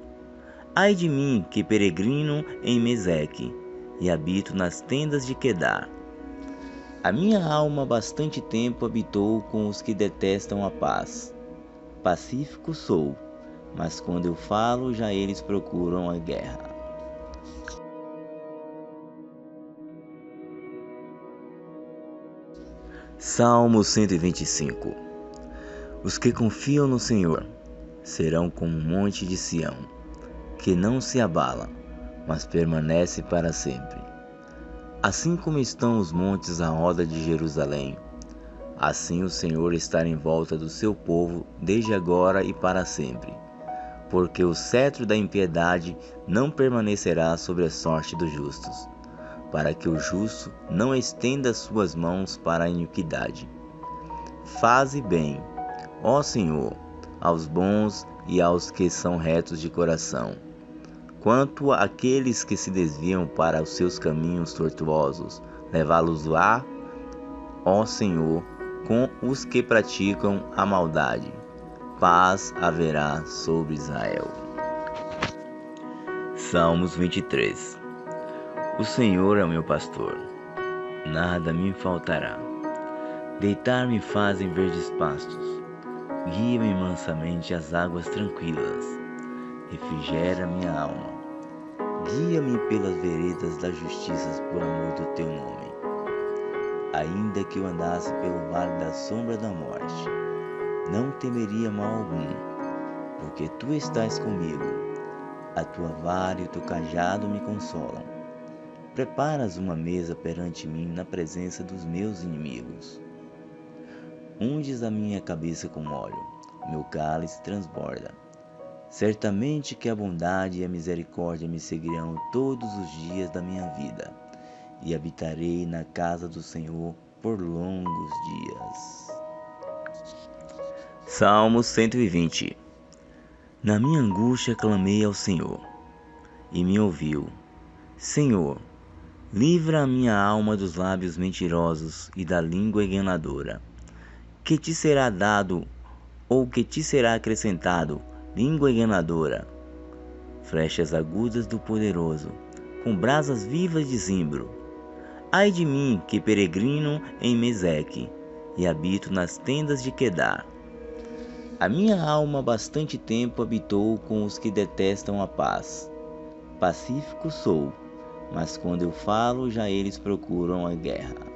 Ai de mim, que peregrino em Meseque, e habito nas tendas de Quedar. A minha alma bastante tempo habitou com os que detestam a paz. Pacífico sou, mas quando eu falo, já eles procuram a guerra. Salmo 125. Os que confiam no Senhor serão como um monte de Sião, que não se abala, mas permanece para sempre. Assim como estão os montes à roda de Jerusalém, assim o Senhor está em volta do seu povo desde agora e para sempre. Porque o cetro da impiedade não permanecerá sobre a sorte dos justos, para que o justo não estenda suas mãos para a iniquidade. Faze bem, ó Senhor, aos bons e aos que são retos de coração. Quanto àqueles que se desviam para os seus caminhos tortuosos, levá-los-á, ó Senhor, com os que praticam a maldade. Paz haverá sobre Israel. Salmos 23. O Senhor é o meu pastor, nada me faltará. Deitar-me faz em verdes pastos, guia-me mansamente às águas tranquilas, refrigera minha alma. Guia-me pelas veredas da justiça por amor do teu nome. Ainda que eu andasse pelo vale da sombra da morte, não temeria mal algum, porque tu estás comigo. A tua vara e o teu cajado me consolam. Preparas uma mesa perante mim na presença dos meus inimigos. Unges a minha cabeça com óleo, meu cálice transborda. Certamente que a bondade e a misericórdia me seguirão todos os dias da minha vida, e habitarei na casa do Senhor por longos dias. Salmo 120. Na minha angústia clamei ao Senhor, e me ouviu. Senhor, livra a minha alma dos lábios mentirosos e da língua enganadora. Que te será dado, ou que te será acrescentado, língua enganadora? Flechas agudas do poderoso, com brasas vivas de zimbro. Ai de mim, que peregrino em Meseque, e habito nas tendas de Quedar. A minha alma bastante tempo habitou com os que detestam a paz. Pacífico sou, mas quando eu falo, já eles procuram a guerra.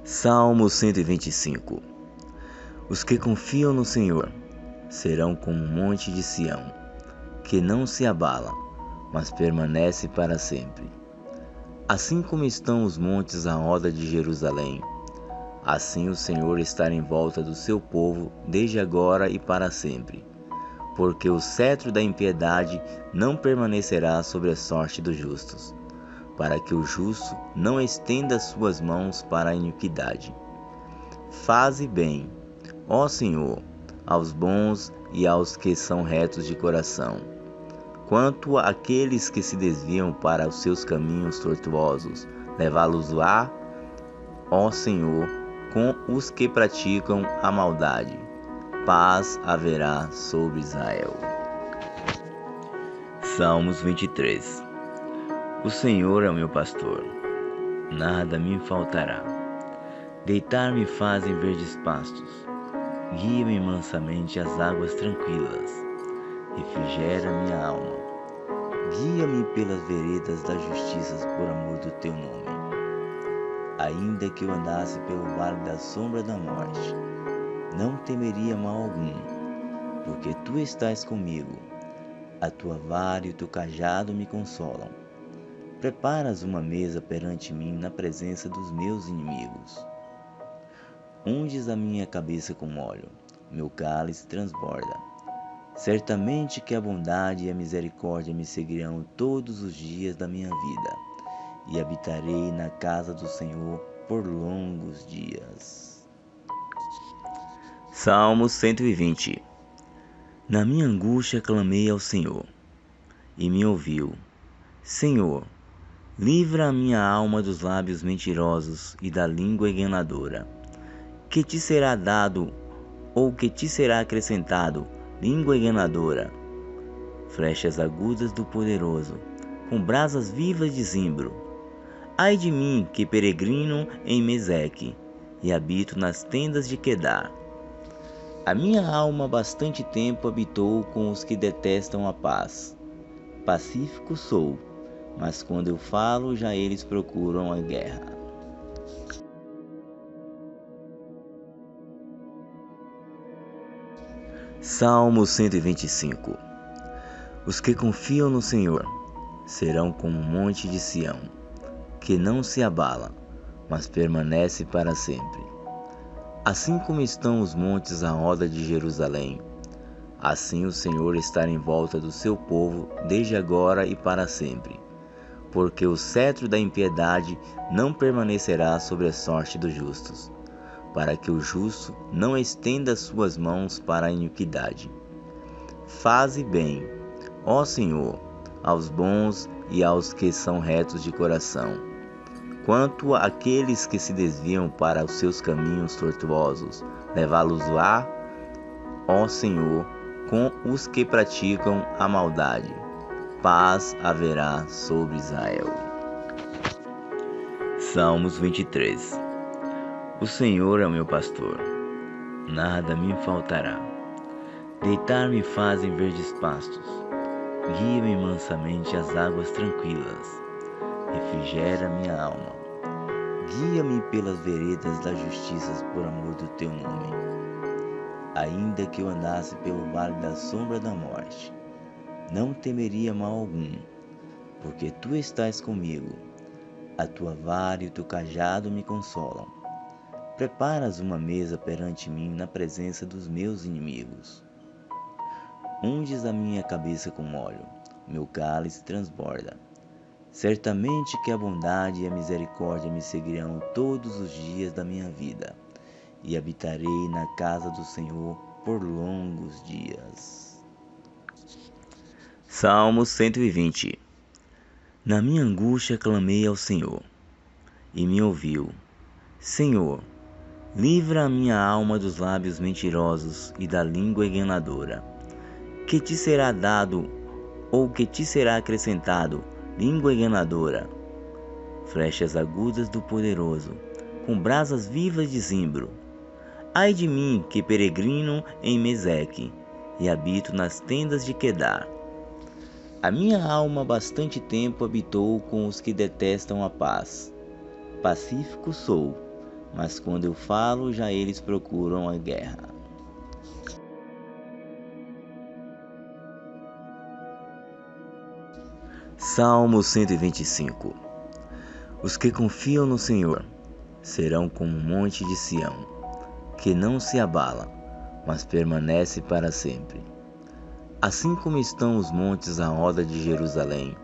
Salmo 125. Os que confiam no Senhor serão como um monte de Sião, que não se abala, mas permanece para sempre. Assim como estão os montes à roda de Jerusalém, assim o Senhor está em volta do seu povo desde agora e para sempre. Porque o cetro da impiedade não permanecerá sobre a sorte dos justos, para que o justo não estenda suas mãos para a iniquidade. Faze bem, ó Senhor, aos bons e aos que são retos de coração. Quanto àqueles que se desviam para os seus caminhos tortuosos, levá-los-á, ó Senhor, com os que praticam a maldade. Paz haverá sobre Israel. Salmos 23. O Senhor é o meu pastor, nada me faltará. Deitar-me faz em verdes pastos, guia-me mansamente às águas tranquilas, refrigera minha alma. Guia-me pelas veredas da justiça por amor do teu nome. Ainda que eu andasse pelo vale da sombra da morte, não temeria mal algum, porque tu estás comigo. A tua vara e o teu cajado me consolam. Preparas uma mesa perante mim na presença dos meus inimigos. Unges a minha cabeça com óleo, meu cálice transborda. Certamente que a bondade e a misericórdia me seguirão todos os dias da minha vida, e habitarei na casa do Senhor por longos dias. Salmo 120. Na minha angústia clamei ao Senhor, e me ouviu. Senhor, livra a minha alma dos lábios mentirosos e da língua enganadora. Que te será dado, ou que te será acrescentado, língua enganadora? Flechas agudas do poderoso, com brasas vivas de zimbro. Ai de mim, que peregrino em Meseque, e habito nas tendas de Quedar. A minha alma bastante tempo habitou com os que detestam a paz. Pacífico sou, mas quando eu falo, já eles procuram a guerra. Salmo 125. Os que confiam no Senhor serão como um monte de Sião, que não se abala, mas permanece para sempre. Assim como estão os montes à roda de Jerusalém, assim o Senhor está em volta do seu povo desde agora e para sempre. Porque o cetro da impiedade não permanecerá sobre a sorte dos justos, para que o justo não estenda suas mãos para a iniquidade. Faze bem, ó Senhor, aos bons e aos que são retos de coração. Quanto àqueles que se desviam para os seus caminhos tortuosos, levá-los-á, ó Senhor, com os que praticam a maldade. Paz haverá sobre Israel. Salmos 23. O Senhor é o meu pastor, nada me faltará. Deitar-me faz em verdes pastos, Guia-me mansamente às águas tranquilas, refrigera minha alma. Guia-me pelas veredas da justiça por amor do teu nome. Ainda que eu andasse pelo vale da sombra da morte, não temeria mal algum, porque tu estás comigo. A tua vara e o teu cajado me consolam. Preparas uma mesa perante mim na presença dos meus inimigos. Unges a minha cabeça com óleo, meu cálice transborda. Certamente que a bondade e a misericórdia me seguirão todos os dias da minha vida, e habitarei na casa do Senhor por longos dias. Salmo 120. Na minha angústia clamei ao Senhor, e me ouviu. Senhor, livra a minha alma dos lábios mentirosos e da língua enganadora. Que te será dado, ou que te será acrescentado, língua enganadora? Flechas agudas do poderoso, com brasas vivas de zimbro. Ai de mim, que peregrino em Meseque, e habito nas tendas de Quedar. A minha alma bastante tempo habitou com os que detestam a paz. Pacífico sou, mas quando eu falo, já eles procuram a guerra. Salmo 125. Os que confiam no Senhor serão como um monte de Sião, que não se abala, mas permanece para sempre. Assim como estão os montes à roda de Jerusalém,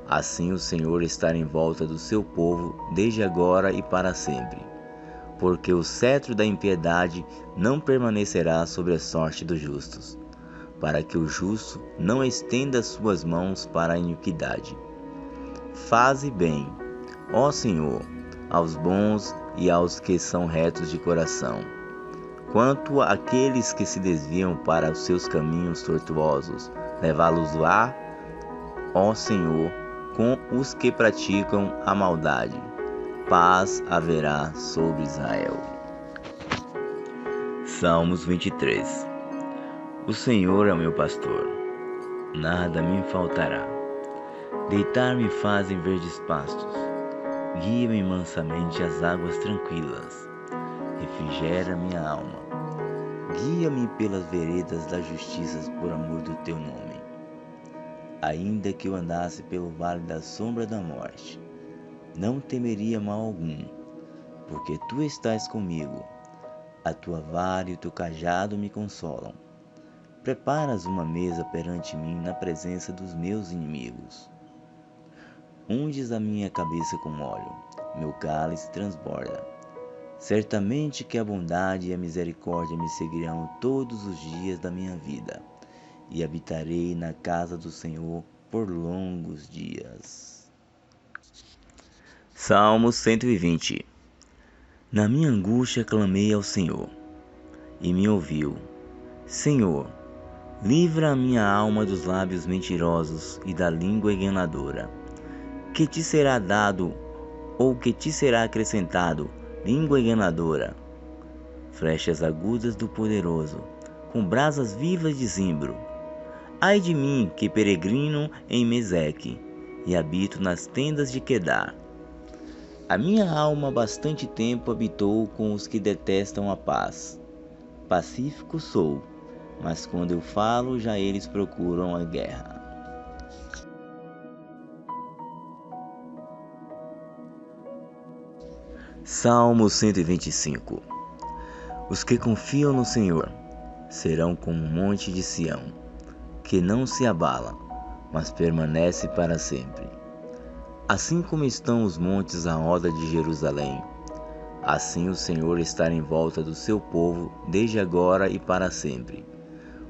assim o Senhor está em volta do seu povo desde agora e para sempre. Porque o cetro da impiedade não permanecerá sobre a sorte dos justos, para que o justo não estenda suas mãos para a iniquidade. Faze bem, ó Senhor, aos bons e aos que são retos de coração. Quanto àqueles que se desviam para os seus caminhos tortuosos, levá-los lá, ó Senhor, com os que praticam a maldade. Paz haverá sobre Israel. Salmos 23. O Senhor é o meu pastor, nada me faltará. Deitar-me faz em verdes pastos, guia-me mansamente às águas tranquilas, refrigera minha alma. Guia-me pelas veredas da justiça por amor do teu nome. Ainda que eu andasse pelo vale da sombra da morte, não temeria mal algum, porque tu estás comigo. A tua vara e o teu cajado me consolam. Preparas uma mesa perante mim na presença dos meus inimigos. Unges a minha cabeça com óleo, meu cálice transborda. Certamente que a bondade e a misericórdia me seguirão todos os dias da minha vida, e habitarei na casa do Senhor por longos dias. Salmo 120. Na minha angústia clamei ao Senhor, e me ouviu. Senhor, livra a minha alma dos lábios mentirosos e da língua enganadora. Que te será dado, ou que te será acrescentado, língua enganadora? Flechas agudas do poderoso, com brasas vivas de zimbro. Ai de mim, que peregrino em Meseque, e habito nas tendas de Quedar. A minha alma bastante tempo habitou com os que detestam a paz. Pacífico sou, mas quando eu falo, já eles procuram a guerra. Salmo 125. Os que confiam no Senhor serão como um monte de Sião, que não se abala, mas permanece para sempre. Assim como estão os montes à roda de Jerusalém, assim o Senhor está em volta do seu povo desde agora e para sempre.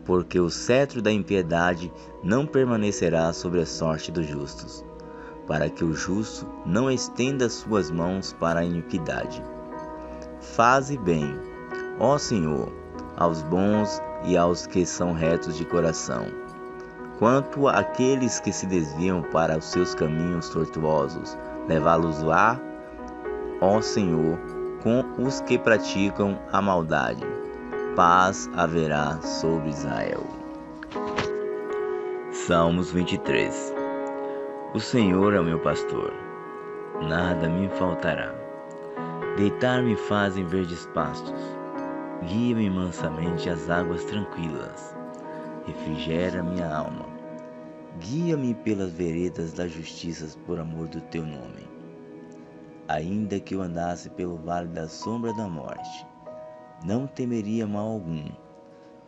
Porque o cetro da impiedade não permanecerá sobre a sorte dos justos, para que o justo não estenda suas mãos para a iniquidade. Faze bem, ó Senhor, aos bons e aos que são retos de coração. Quanto àqueles que se desviam para os seus caminhos tortuosos, levá-los lá, ó Senhor, com os que praticam a maldade. Paz haverá sobre Israel. Salmos 23. O Senhor é o meu pastor, nada me faltará. Deitar-me faz em verdes pastos, guia-me mansamente às águas tranquilas, refrigera minha alma. Guia-me pelas veredas da justiça por amor do teu nome. Ainda que eu andasse pelo vale da sombra da morte, não temeria mal algum,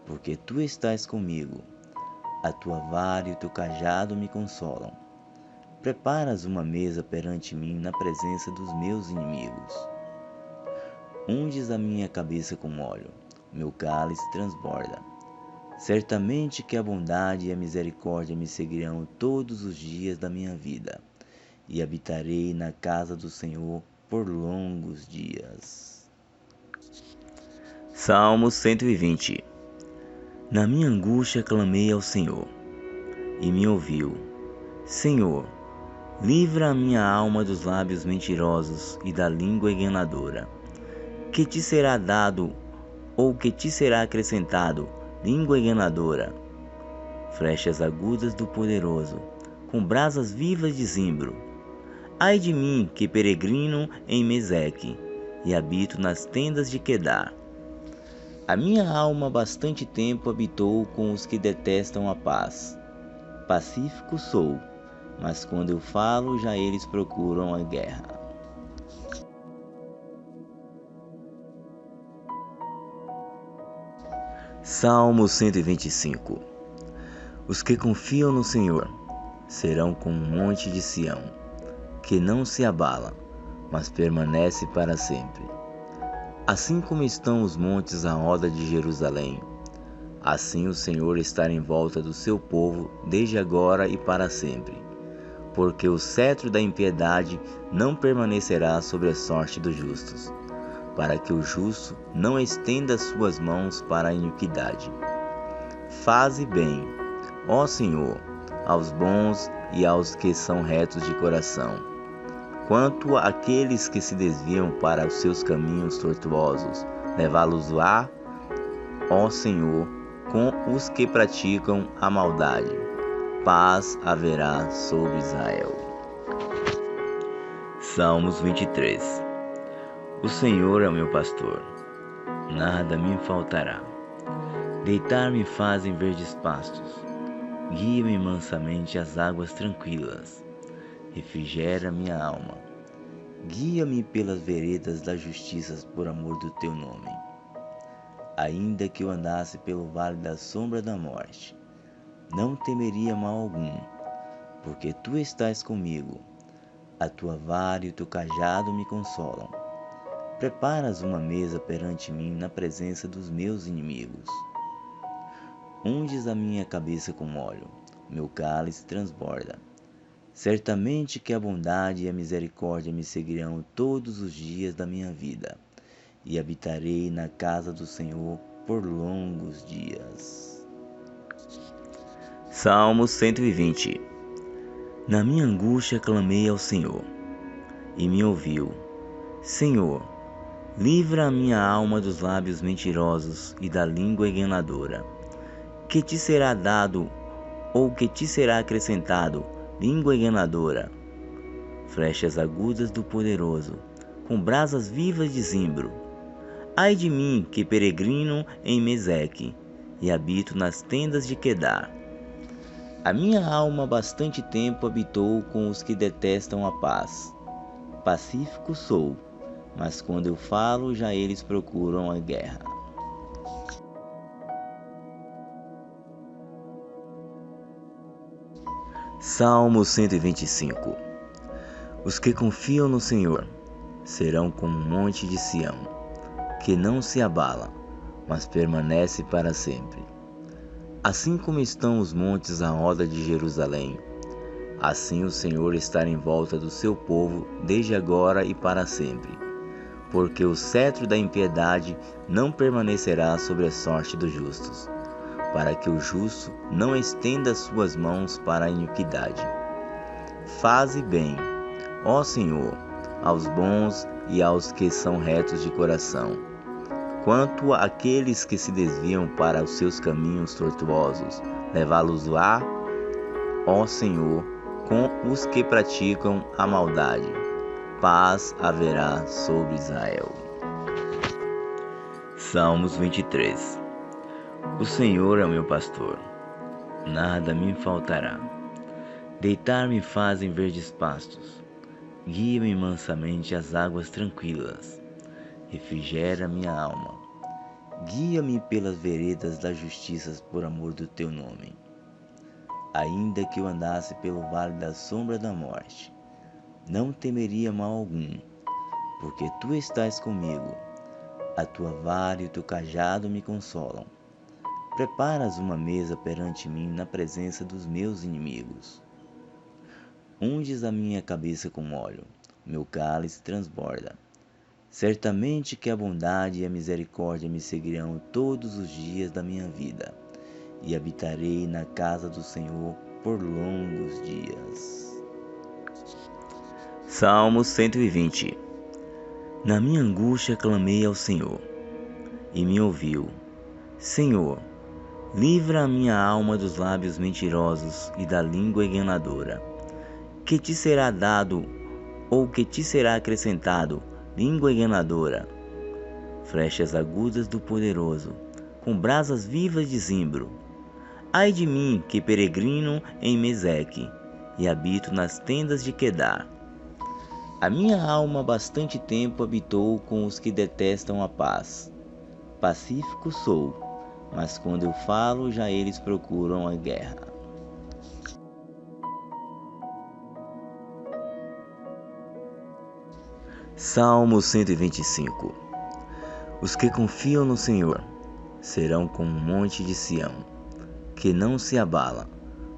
porque tu estás comigo. A tua vara e o teu cajado me consolam. Preparas uma mesa perante mim na presença dos meus inimigos. Unges a minha cabeça com óleo, meu cálice transborda. Certamente que a bondade e a misericórdia me seguirão todos os dias da minha vida, e habitarei na casa do Senhor por longos dias. Salmo 120. Na minha angústia clamei ao Senhor, e me ouviu. Senhor, livra a minha alma dos lábios mentirosos e da língua enganadora. Que te será dado, ou que te será acrescentado, língua enganadora? Flechas agudas do poderoso, com brasas vivas de zimbro. Ai de mim, que peregrino em Meseque, e habito nas tendas de Quedar. A minha alma bastante tempo habitou com os que detestam a paz. Pacífico sou, mas quando eu falo, já eles procuram a guerra. Salmo 125. Os que confiam no Senhor serão como um monte de Sião, que não se abala, mas permanece para sempre. Assim como estão os montes à roda de Jerusalém, assim o Senhor está em volta do seu povo desde agora e para sempre. Porque o cetro da impiedade não permanecerá sobre a sorte dos justos, para que o justo não estenda suas mãos para a iniquidade. Faze bem, ó Senhor, aos bons e aos que são retos de coração. Quanto àqueles que se desviam para os seus caminhos tortuosos, levá-los-á, ó Senhor, com os que praticam a maldade. Paz haverá sobre Israel. Salmos 23. O Senhor é o meu pastor, nada me faltará. Deitar-me faz em verdes pastos, guia-me mansamente às águas tranquilas, refrigera minha alma. Guia-me pelas veredas da justiça por amor do teu nome. Ainda que eu andasse pelo vale da sombra da morte, não temeria mal algum, porque tu estás comigo. A tua vara e o teu cajado me consolam. Preparas uma mesa perante mim na presença dos meus inimigos. Unges a minha cabeça com óleo, meu cálice transborda. Certamente que a bondade e a misericórdia me seguirão todos os dias da minha vida, e habitarei na casa do Senhor por longos dias. Salmo 120. Na minha angústia clamei ao Senhor, e me ouviu. Senhor, livra a minha alma dos lábios mentirosos e da língua enganadora. Que te será dado, ou que te será acrescentado, língua enganadora? Flechas agudas do poderoso, com brasas vivas de zimbro. Ai de mim, que peregrino em Meseque, e habito nas tendas de Quedar. A minha alma bastante tempo habitou com os que detestam a paz. Pacífico sou, mas quando eu falo, já eles procuram a guerra. Salmo 125. Os que confiam no Senhor serão como um monte de Sião, que não se abala, mas permanece para sempre. Assim como estão os montes à roda de Jerusalém, assim o Senhor está em volta do seu povo desde agora e para sempre. Porque o cetro da impiedade não permanecerá sobre a sorte dos justos, para que o justo não estenda suas mãos para a iniquidade. Faze bem, ó Senhor, aos bons e aos que são retos de coração. Quanto àqueles que se desviam para os seus caminhos tortuosos, levá-los-á, ó Senhor, com os que praticam a maldade. Paz haverá sobre Israel. Salmos 23. O Senhor é o meu pastor, nada me faltará. Deitar-me faz em verdes pastos, guia-me mansamente às águas tranquilas, refrigera minha alma. Guia-me pelas veredas da justiça por amor do teu nome. Ainda que eu andasse pelo vale da sombra da morte, não temeria mal algum, porque tu estás comigo. A tua vara e o teu cajado me consolam. Preparas uma mesa perante mim na presença dos meus inimigos. Unges a minha cabeça com óleo, meu cálice transborda. Certamente que a bondade e a misericórdia me seguirão todos os dias da minha vida, e habitarei na casa do Senhor por longos dias. Salmo 120. Na minha angústia clamei ao Senhor, e me ouviu. Senhor, livra a minha alma dos lábios mentirosos e da língua enganadora. Que te será dado, ou que te será acrescentado, língua enganadora? Flechas agudas do poderoso, com brasas vivas de zimbro. Ai de mim, que peregrino em Meseque, e habito nas tendas de Quedar. A minha alma bastante tempo habitou com os que detestam a paz. Pacífico sou, mas quando eu falo, já eles procuram a guerra. Salmo 125. Os que confiam no Senhor serão como um monte de Sião, que não se abala,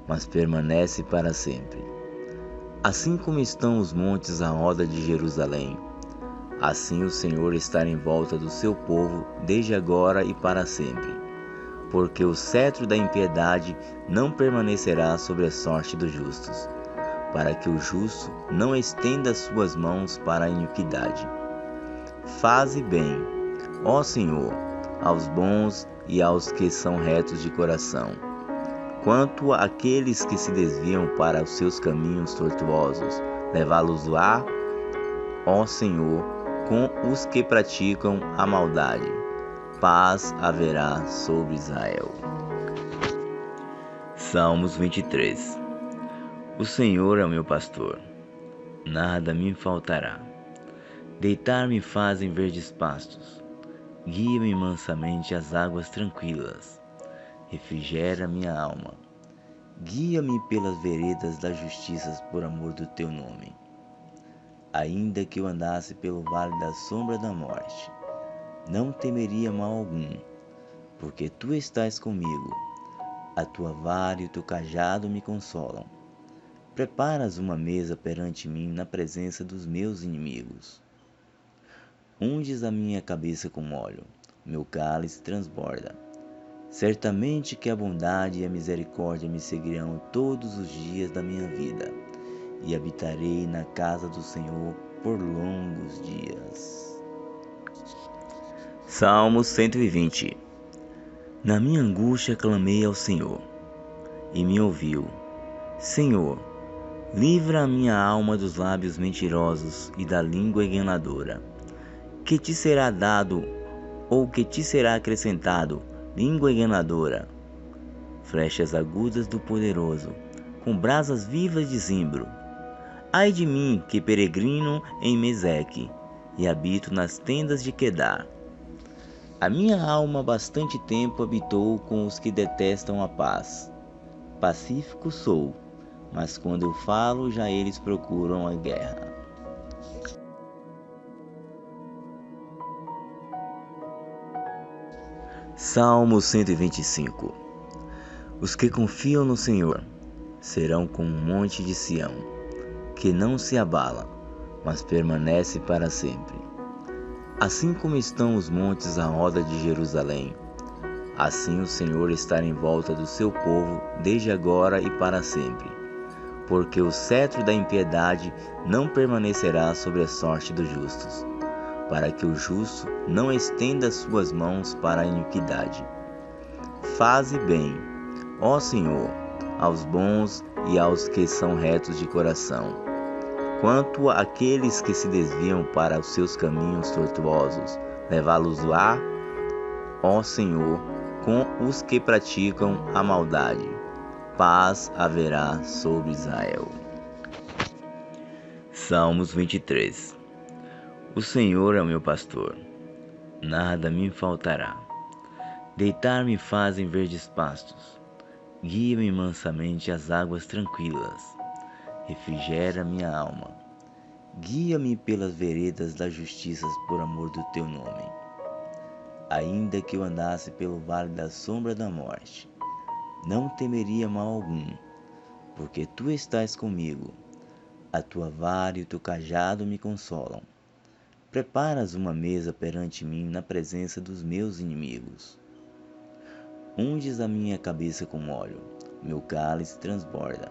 mas permanece para sempre. Assim como estão os montes à roda de Jerusalém, assim o Senhor está em volta do seu povo desde agora e para sempre. Porque o cetro da impiedade não permanecerá sobre a sorte dos justos, para que o justo não estenda suas mãos para a iniquidade. Faze bem, ó Senhor, aos bons e aos que são retos de coração. Quanto àqueles que se desviam para os seus caminhos tortuosos, levá-los lá, ó Senhor, com os que praticam a maldade. Paz haverá sobre Israel. Salmos 23. O Senhor é o meu pastor, nada me faltará. Deitar-me faz em verdes pastos, guia-me mansamente às águas tranquilas, refrigera minha alma. Guia-me pelas veredas da justiça por amor do teu nome. Ainda que eu andasse pelo vale da sombra da morte, não temeria mal algum, porque tu estás comigo. A tua vara e o teu cajado me consolam. Preparas uma mesa perante mim na presença dos meus inimigos. Unges a minha cabeça com óleo, meu cálice transborda. Certamente que a bondade e a misericórdia me seguirão todos os dias da minha vida, e habitarei na casa do Senhor por longos dias. Salmo 120. Na minha angústia clamei ao Senhor, e me ouviu. Senhor, livra a minha alma dos lábios mentirosos e da língua enganadora. Que te será dado, ou que te será acrescentado, língua enganadora? Flechas agudas do poderoso, com brasas vivas de zimbro. Ai de mim, que peregrino em Meseque, e habito nas tendas de Quedar. A minha alma bastante tempo habitou com os que detestam a paz. Pacífico sou, mas quando eu falo, já eles procuram a guerra. Salmo 125. Os que confiam no Senhor serão como um monte de Sião, que não se abala, mas permanece para sempre. Assim como estão os montes à roda de Jerusalém, assim o Senhor está em volta do seu povo desde agora e para sempre. Porque o cetro da impiedade não permanecerá sobre a sorte dos justos, para que o justo não estenda suas mãos para a iniquidade. Faze bem, ó Senhor, aos bons e aos que são retos de coração. Quanto àqueles que se desviam para os seus caminhos tortuosos, levá-los-á, ó Senhor, com os que praticam a maldade. Paz haverá sobre Israel. Salmos 23. O Senhor é o meu pastor, nada me faltará. Deitar-me faz em verdes pastos, guia-me mansamente às águas tranquilas, refrigera minha alma. Guia-me pelas veredas da justiça por amor do teu nome. Ainda que eu andasse pelo vale da sombra da morte, não temeria mal algum, porque tu estás comigo. A tua vara e o teu cajado me consolam. Preparas uma mesa perante mim na presença dos meus inimigos. Unges a minha cabeça com óleo, meu cálice transborda.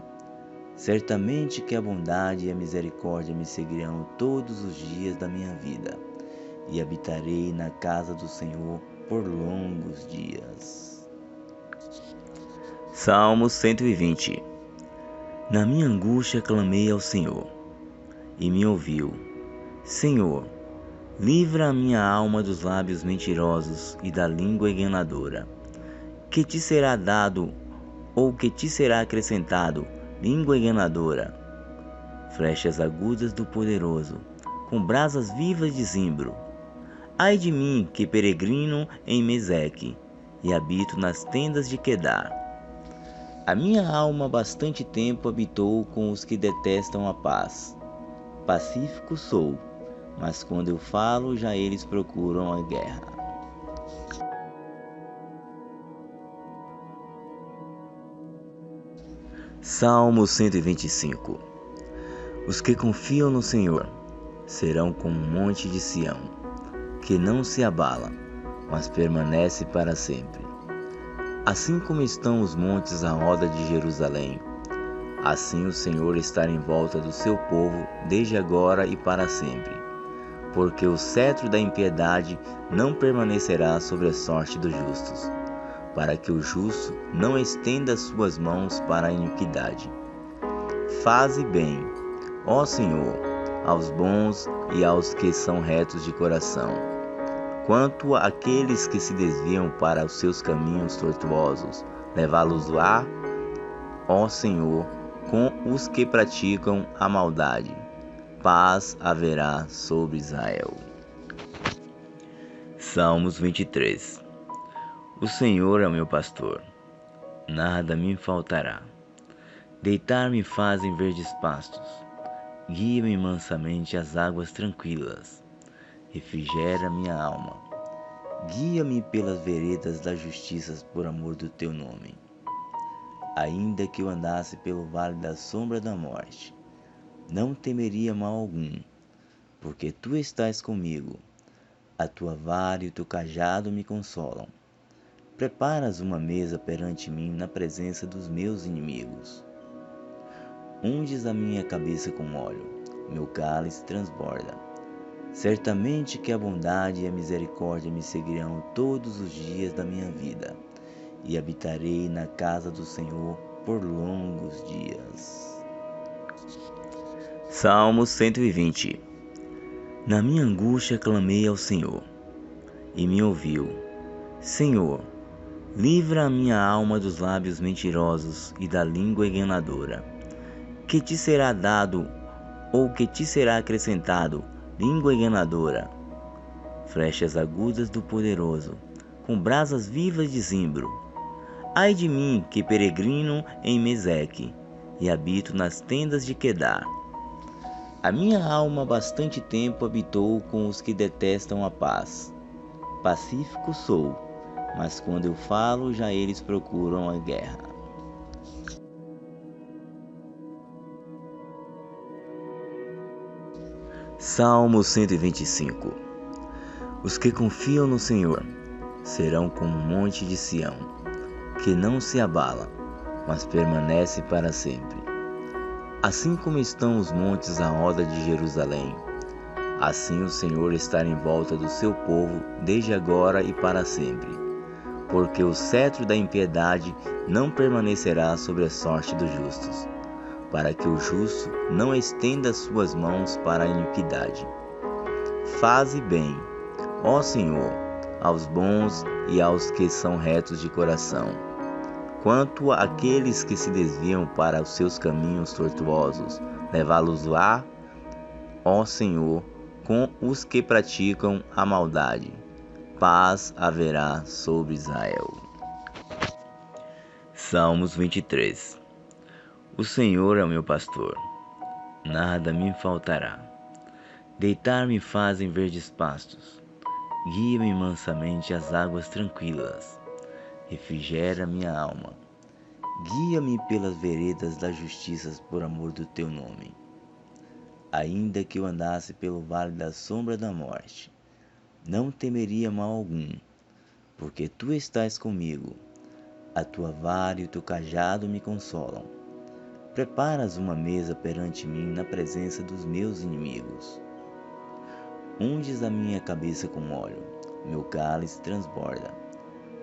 Certamente que a bondade e a misericórdia me seguirão todos os dias da minha vida, e habitarei na casa do Senhor por longos dias. Salmo 120. Na minha angústia clamei ao Senhor, e me ouviu. Senhor, livra a minha alma dos lábios mentirosos e da língua enganadora. Que te será dado, ou que te será acrescentado, língua enganadora? Flechas agudas do poderoso, com brasas vivas de zimbro. Ai de mim, que peregrino em Meseque, e habito nas tendas de Quedar. A minha alma bastante tempo habitou com os que detestam a paz. Pacífico sou, mas quando eu falo, já eles procuram a guerra. Salmo 125. Os que confiam no Senhor serão como um monte de Sião, que não se abala, mas permanece para sempre. Assim como estão os montes à roda de Jerusalém, assim o Senhor está em volta do seu povo desde agora e para sempre. Porque o cetro da impiedade não permanecerá sobre a sorte dos justos, para que o justo não estenda suas mãos para a iniquidade. Faze bem, ó Senhor, aos bons e aos que são retos de coração. Quanto àqueles que se desviam para os seus caminhos tortuosos, levá-los-á, ó Senhor, com os que praticam a maldade. Paz haverá sobre Israel. Salmos 23. O Senhor é o meu pastor, nada me faltará. Deitar-me faz em verdes pastos, guia-me mansamente às águas tranquilas, refrigera minha alma. Guia-me pelas veredas da justiça por amor do teu nome. Ainda que eu andasse pelo vale da sombra da morte, não temeria mal algum, porque tu estás comigo. A tua vara e o teu cajado me consolam. Preparas uma mesa perante mim na presença dos meus inimigos. Unges a minha cabeça com óleo, meu cálice transborda. Certamente que a bondade e a misericórdia me seguirão todos os dias da minha vida, e habitarei na casa do Senhor por longos dias. Salmo 120. Na minha angústia clamei ao Senhor, e me ouviu. Senhor, livra a minha alma dos lábios mentirosos e da língua enganadora. Que te será dado, ou que te será acrescentado, língua enganadora? Flechas agudas do poderoso, com brasas vivas de zimbro. Ai de mim, que peregrino em Meseque, e habito nas tendas de Quedar. A minha alma bastante tempo habitou com os que detestam a paz. Pacífico sou, mas quando eu falo, já eles procuram a guerra. Salmo 125. Os que confiam no Senhor serão como um monte de Sião, que não se abala, mas permanece para sempre. Assim como estão os montes à roda de Jerusalém, assim o Senhor está em volta do seu povo desde agora e para sempre. Porque o cetro da impiedade não permanecerá sobre a sorte dos justos, para que o justo não estenda suas mãos para a iniquidade. Faze bem, ó Senhor, aos bons e aos que são retos de coração. Quanto àqueles que se desviam para os seus caminhos tortuosos, levá-los-á, ó Senhor, com os que praticam a maldade. Paz haverá sobre Israel. Salmos 23. O Senhor é o meu pastor, nada me faltará. Deitar-me faz em verdes pastos, guia-me mansamente às águas tranquilas, refrigera minha alma. Guia-me pelas veredas da justiça por amor do teu nome. Ainda que eu andasse pelo vale da sombra da morte, não temeria mal algum, porque tu estás comigo. A tua vara e o teu cajado me consolam. Preparas uma mesa perante mim na presença dos meus inimigos. Unges a minha cabeça com óleo, meu cálice transborda.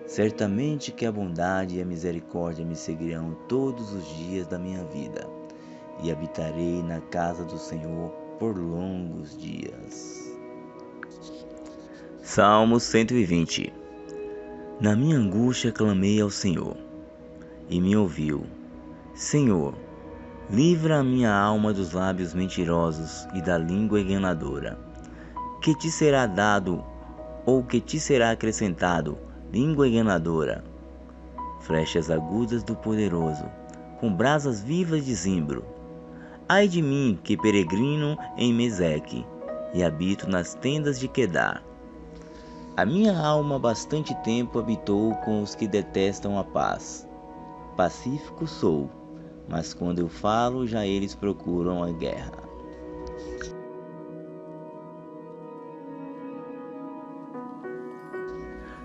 Certamente que a bondade e a misericórdia me seguirão todos os dias da minha vida, e habitarei na casa do Senhor por longos dias. Salmo 120. Na minha angústia clamei ao Senhor, e me ouviu. Senhor, livra a minha alma dos lábios mentirosos e da língua enganadora. Que te será dado, ou que te será acrescentado, língua enganadora? Flechas agudas do poderoso, com brasas vivas de zimbro. Ai de mim, que peregrino em Meseque, e habito nas tendas de Quedar. A minha alma bastante tempo habitou com os que detestam a paz. Pacífico sou, mas quando eu falo, já eles procuram a guerra.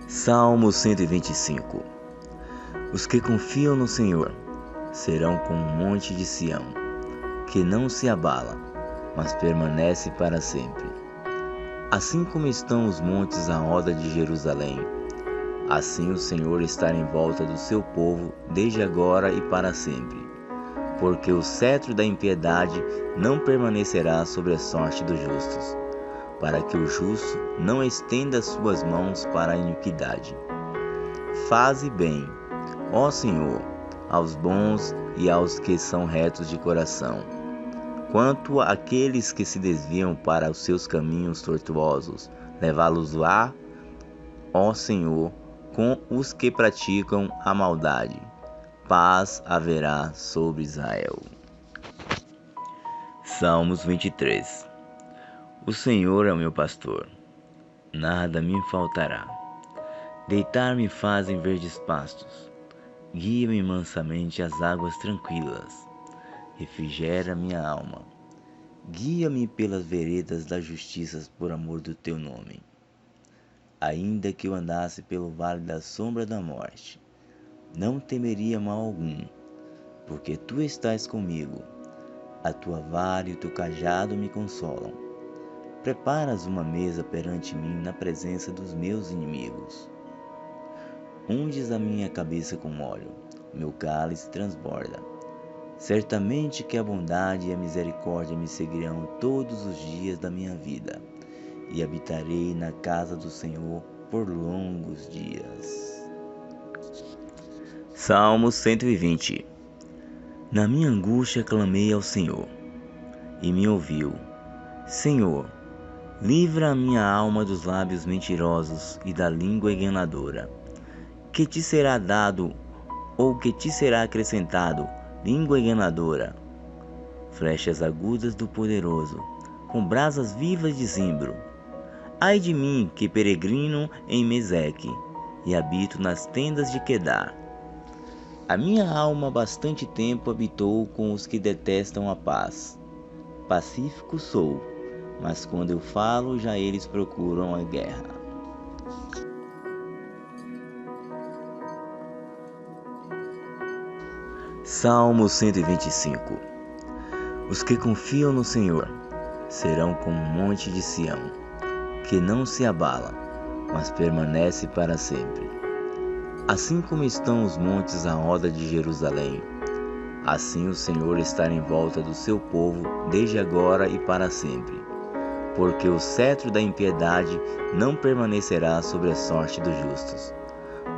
Salmo 125. Os que confiam no Senhor serão como um monte de Sião, que não se abala, mas permanece para sempre. Assim como estão os montes à roda de Jerusalém, assim o Senhor está em volta do seu povo desde agora e para sempre. Porque o cetro da impiedade não permanecerá sobre a sorte dos justos, para que o justo não estenda suas mãos para a iniquidade. Faze bem, ó Senhor, aos bons e aos que são retos de coração. Quanto àqueles que se desviam para os seus caminhos tortuosos, levá-los-á, ó Senhor, com os que praticam a maldade. Paz haverá sobre Israel. Salmos 23. O Senhor é o meu pastor, nada me faltará. Deitar-me faz em verdes pastos, guia-me mansamente às águas tranquilas. Refrigera minha alma. Guia-me pelas veredas da justiça por amor do teu nome. Ainda que eu andasse pelo vale da sombra da morte, não temeria mal algum, porque tu estás comigo. A tua vara e o teu cajado me consolam. Preparas uma mesa perante mim na presença dos meus inimigos. Unges a minha cabeça com óleo, meu cálice transborda. Certamente que a bondade e a misericórdia me seguirão todos os dias da minha vida, e habitarei na casa do Senhor por longos dias. Salmo 120. Na minha angústia clamei ao Senhor, e me ouviu. Senhor, livra a minha alma dos lábios mentirosos e da língua enganadora. Que te será dado, ou que te será acrescentado, língua enganadora? Flechas agudas do poderoso, com brasas vivas de zimbro. Ai de mim, que peregrino em Meseque, e habito nas tendas de Quedar. A minha alma bastante tempo habitou com os que detestam a paz. Pacífico sou, mas quando eu falo, já eles procuram a guerra. Salmo 125. Os que confiam no Senhor serão como um monte de Sião, que não se abala, mas permanece para sempre. Assim como estão os montes à roda de Jerusalém, Assim o Senhor estará em volta do seu povo, desde agora e para sempre. Porque o cetro da impiedade não permanecerá sobre a sorte dos justos,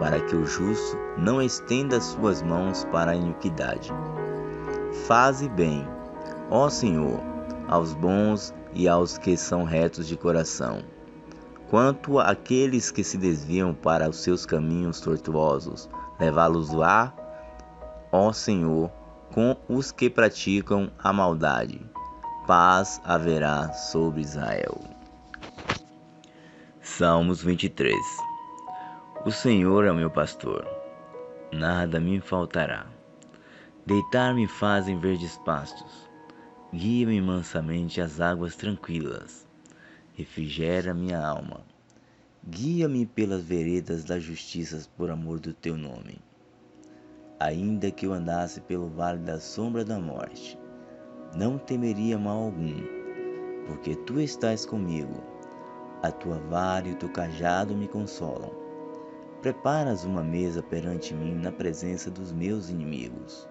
para que o justo não estenda suas mãos para a iniquidade. Faze bem, ó Senhor, aos bons e aos que são retos de coração. Quanto àqueles que se desviam para os seus caminhos tortuosos, levá-los-á, ó Senhor, com os que praticam a maldade. Paz haverá sobre Israel. Salmos 23. O Senhor é o meu pastor, nada me faltará. Deitar-me faz em verdes pastos, guia-me mansamente às águas tranquilas. Refrigera minha alma. Guia-me pelas veredas da justiça por amor do teu nome. Ainda que eu andasse pelo vale da sombra da morte, não temeria mal algum, porque tu estás comigo. A tua vara e o teu cajado me consolam. Preparas uma mesa perante mim na presença dos meus inimigos.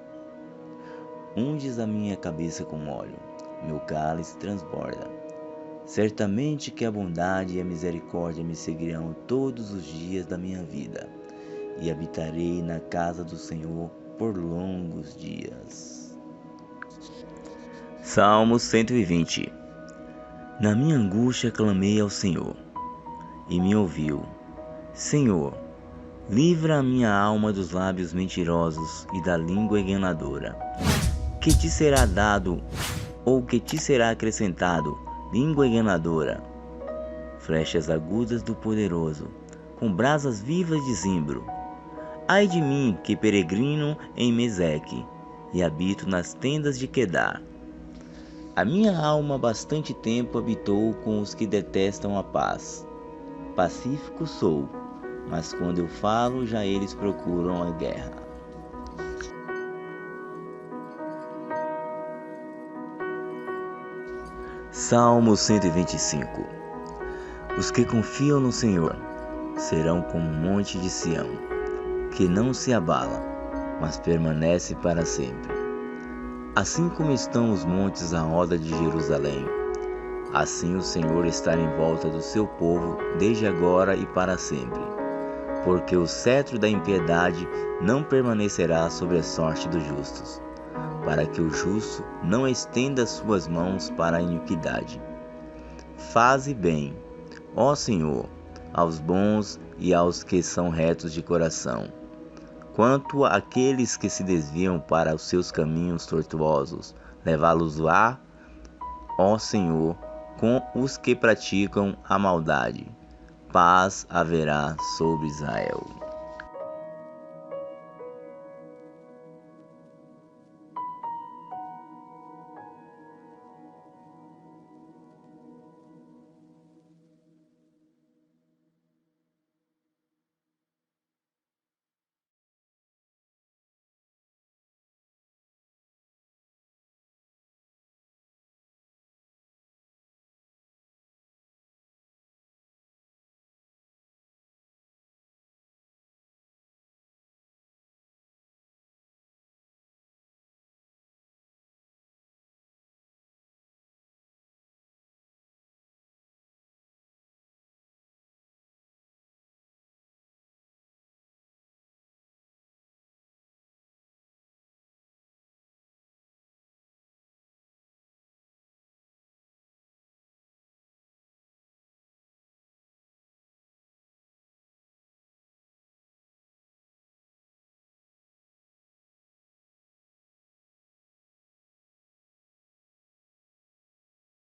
Unges a minha cabeça com óleo, meu cálice transborda. Certamente que a bondade e a misericórdia me seguirão todos os dias da minha vida, e habitarei na casa do Senhor por longos dias. Salmo 120. Na minha angústia clamei ao Senhor, e me ouviu. Senhor, livra a minha alma dos lábios mentirosos e da língua enganadora. Que te será dado, ou que te será acrescentado, língua enganadora? Flechas agudas do poderoso, com brasas vivas de zimbro. Ai de mim, que peregrino em Meseque, e habito nas tendas de Quedar. A minha alma bastante tempo habitou com os que detestam a paz. Pacífico sou, mas quando eu falo, já eles procuram a guerra. Salmo 125. Os que confiam no Senhor serão como um monte de Sião, que não se abala, mas permanece para sempre. Assim como estão os montes à roda de Jerusalém, assim o Senhor estará em volta do seu povo, desde agora e para sempre. Porque o cetro da impiedade não permanecerá sobre a sorte dos justos, para que o justo não estenda suas mãos para a iniquidade. Faze bem, ó Senhor, aos bons e aos que são retos de coração. Quanto àqueles que se desviam para os seus caminhos tortuosos, levá-los-á, ó Senhor, com os que praticam a maldade. Paz haverá sobre Israel.